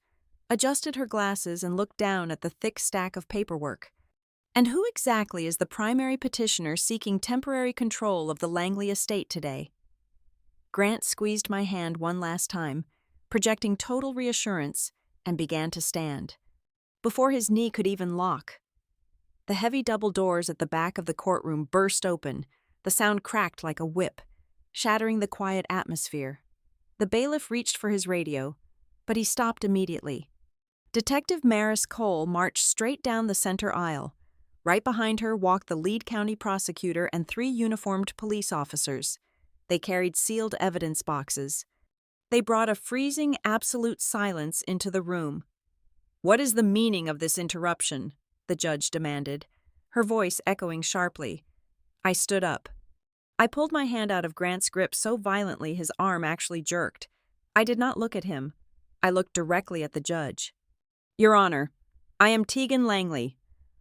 adjusted her glasses and looked down at the thick stack of paperwork. And who exactly is the primary petitioner seeking temporary control of the Langley estate today? Grant squeezed my hand one last time, projecting total reassurance, and began to stand. Before his knee could even lock, the heavy double doors at the back of the courtroom burst open. The sound cracked like a whip, shattering the quiet atmosphere. The bailiff reached for his radio, but he stopped immediately. Detective Maris Cole marched straight down the center aisle. Right behind her walked the lead county prosecutor and 3 uniformed police officers. They carried sealed evidence boxes. They brought a freezing, absolute silence into the room. "What is the meaning of this interruption?" the judge demanded, her voice echoing sharply. I stood up. I pulled my hand out of Grant's grip so violently his arm actually jerked. I did not look at him. I looked directly at the judge. "Your Honor, I am Tegan Langley,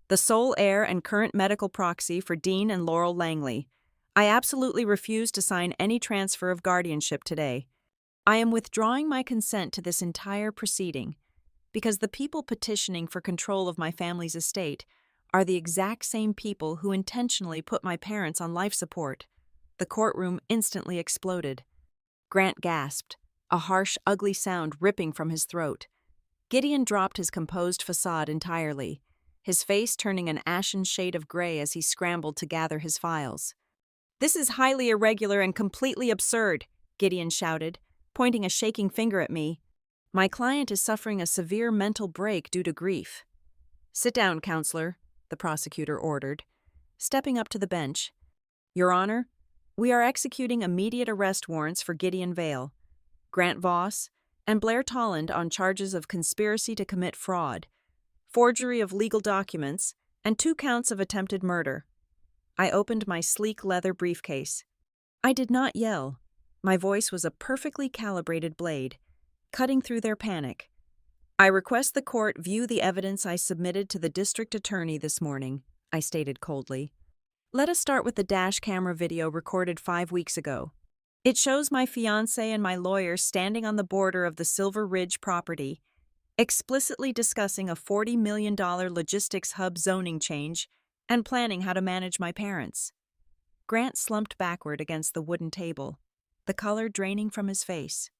the sole heir and current medical proxy for Dean and Laurel Langley. I absolutely refuse to sign any transfer of guardianship today. I am withdrawing my consent to this entire proceeding because the people petitioning for control of my family's estate are the exact same people who intentionally put my parents on life support." The courtroom instantly exploded. Grant gasped, a harsh, ugly sound ripping from his throat. Gideon dropped his composed facade entirely, his face turning an ashen shade of gray as he scrambled to gather his files. "This is highly irregular and completely absurd," Gideon shouted, pointing a shaking finger at me. "My client is suffering a severe mental break due to grief." "Sit down, counselor," the prosecutor ordered. Stepping up to the bench, "Your Honor, we are executing immediate arrest warrants for Gideon Vale, Grant Voss, and Blair Tolland on charges of conspiracy to commit fraud, forgery of legal documents, and 2 counts of attempted murder." I opened my sleek leather briefcase. I did not yell. My voice was a perfectly calibrated blade, cutting through their panic. "I request the court view the evidence I submitted to the district attorney this morning," I stated coldly. "Let us start with the dash camera video recorded 5 weeks ago. It shows my fiancé and my lawyer standing on the border of the Silver Ridge property, explicitly discussing a $40 million logistics hub zoning change and planning how to manage my parents." Grant slumped backward against the wooden table, the color draining from his face.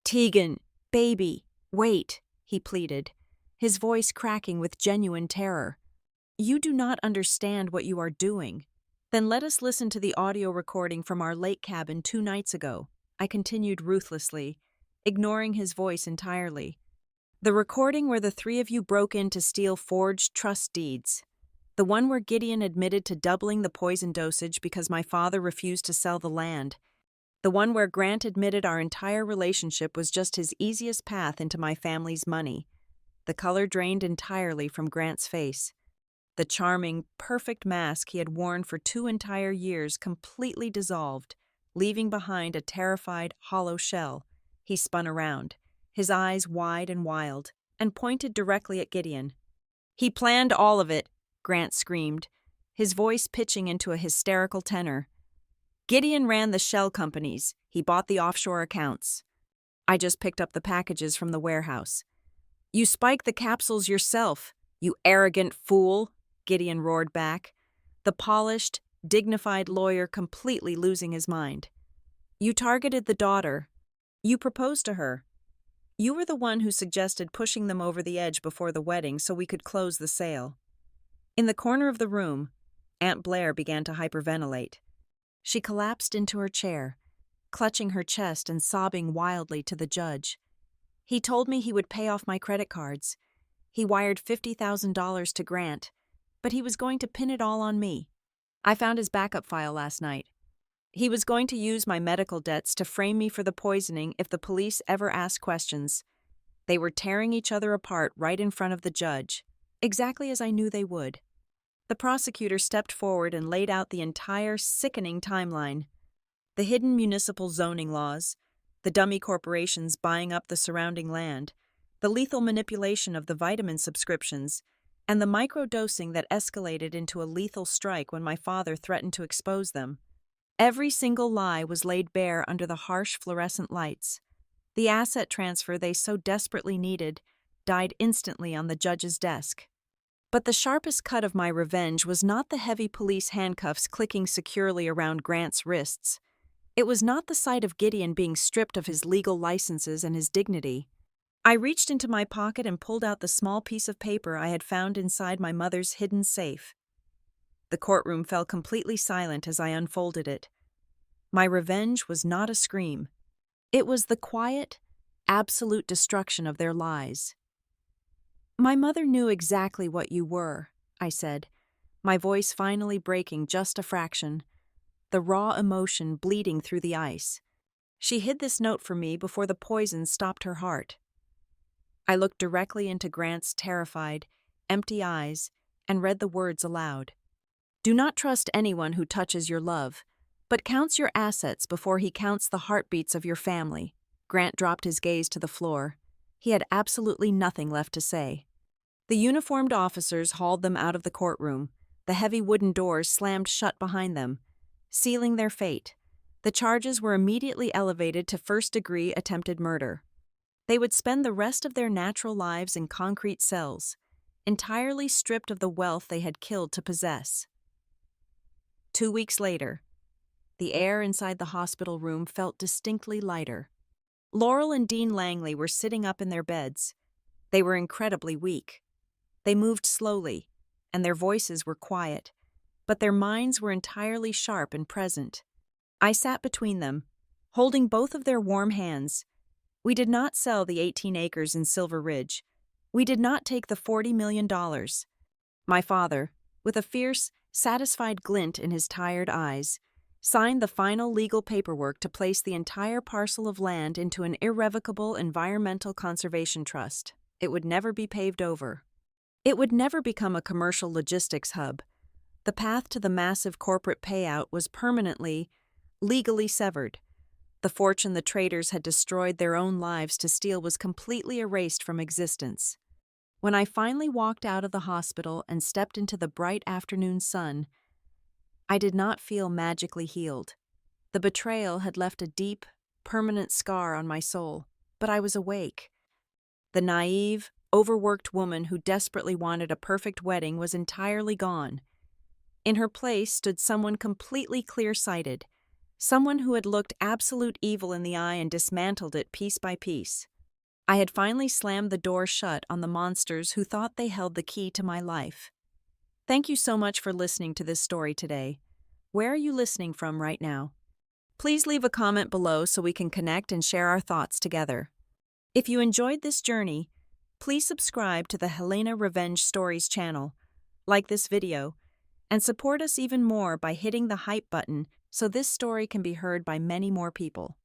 "Tegan, baby, wait," he pleaded, his voice cracking with genuine terror. "You do not understand what you are doing. Then let us listen to the audio recording from our lake cabin 2 nights ago," I continued ruthlessly, ignoring his voice entirely. "The recording where the 3 of you broke in to steal forged trust deeds. The one where Gideon admitted to doubling the poison dosage because my father refused to sell the land. The one where Grant admitted our entire relationship was just his easiest path into my family's money. The color drained entirely from Grant's face. The charming, perfect mask he had worn for 2 entire years completely dissolved, leaving behind a terrified, hollow shell. He spun around, his eyes wide and wild, and pointed directly at Gideon. "He planned all of it," Grant screamed, his voice pitching into a hysterical tenor. "Gideon ran the shell companies. He bought the offshore accounts. I just picked up the packages from the warehouse." "You spiked the capsules yourself, you arrogant fool," Gideon roared back, the polished, dignified lawyer completely losing his mind. "You targeted the daughter. You proposed to her. You were the one who suggested pushing them over the edge before the wedding so we could close the sale." In the corner of the room, Aunt Blair began to hyperventilate. She collapsed into her chair, clutching her chest and sobbing wildly to the judge. "He told me he would pay off my credit cards. He wired $50,000 to Grant, but he was going to pin it all on me. I found his backup file last night. He was going to use my medical debts to frame me for the poisoning if the police ever asked questions." They were tearing each other apart right in front of the judge, exactly as I knew they would. The prosecutor stepped forward and laid out the entire sickening timeline. The hidden municipal zoning laws, the dummy corporations buying up the surrounding land, the lethal manipulation of the vitamin subscriptions, and the microdosing that escalated into a lethal strike when my father threatened to expose them. Every single lie was laid bare under the harsh fluorescent lights. The asset transfer they so desperately needed died instantly on the judge's desk. But the sharpest cut of my revenge was not the heavy police handcuffs clicking securely around Grant's wrists. It was not the sight of Gideon being stripped of his legal licenses and his dignity. I reached into my pocket and pulled out the small piece of paper I had found inside my mother's hidden safe. The courtroom fell completely silent as I unfolded it. My revenge was not a scream. It was the quiet, absolute destruction of their lies. "My mother knew exactly what you were," I said, my voice finally breaking just a fraction, the raw emotion bleeding through the ice. "She hid this note from me before the poison stopped her heart." I looked directly into Grant's terrified, empty eyes and read the words aloud. "Do not trust anyone who touches your love, but counts your assets before he counts the heartbeats of your family." Grant dropped his gaze to the floor. He had absolutely nothing left to say. The uniformed officers hauled them out of the courtroom. The heavy wooden doors slammed shut behind them, sealing their fate. The charges were immediately elevated to first-degree attempted murder. They would spend the rest of their natural lives in concrete cells, entirely stripped of the wealth they had killed to possess. 2 weeks later, the air inside the hospital room felt distinctly lighter. Laurel and Dean Langley were sitting up in their beds. They were incredibly weak. They moved slowly, and their voices were quiet, but their minds were entirely sharp and present. I sat between them, holding both of their warm hands. We did not sell the 18 acres in Silver Ridge. We did not take the $40 million. My father, with a fierce, satisfied glint in his tired eyes, signed the final legal paperwork to place the entire parcel of land into an irrevocable environmental conservation trust. It would never be paved over. It would never become a commercial logistics hub. The path to the massive corporate payout was permanently, legally severed. The fortune the traders had destroyed their own lives to steal was completely erased from existence. When I finally walked out of the hospital and stepped into the bright afternoon sun, I did not feel magically healed. The betrayal had left a deep, permanent scar on my soul, but I was awake. The naive, overworked woman who desperately wanted a perfect wedding was entirely gone. In her place stood someone completely clear-sighted, someone who had looked absolute evil in the eye and dismantled it piece by piece. I had finally slammed the door shut on the monsters who thought they held the key to my life. Thank you so much for listening to this story today. Where are you listening from right now? Please leave a comment below so we can connect and share our thoughts together. If you enjoyed this journey, please subscribe to the Helena Revenge Stories channel. like this video, and support us even more by hitting the hype button so this story can be heard by many more people.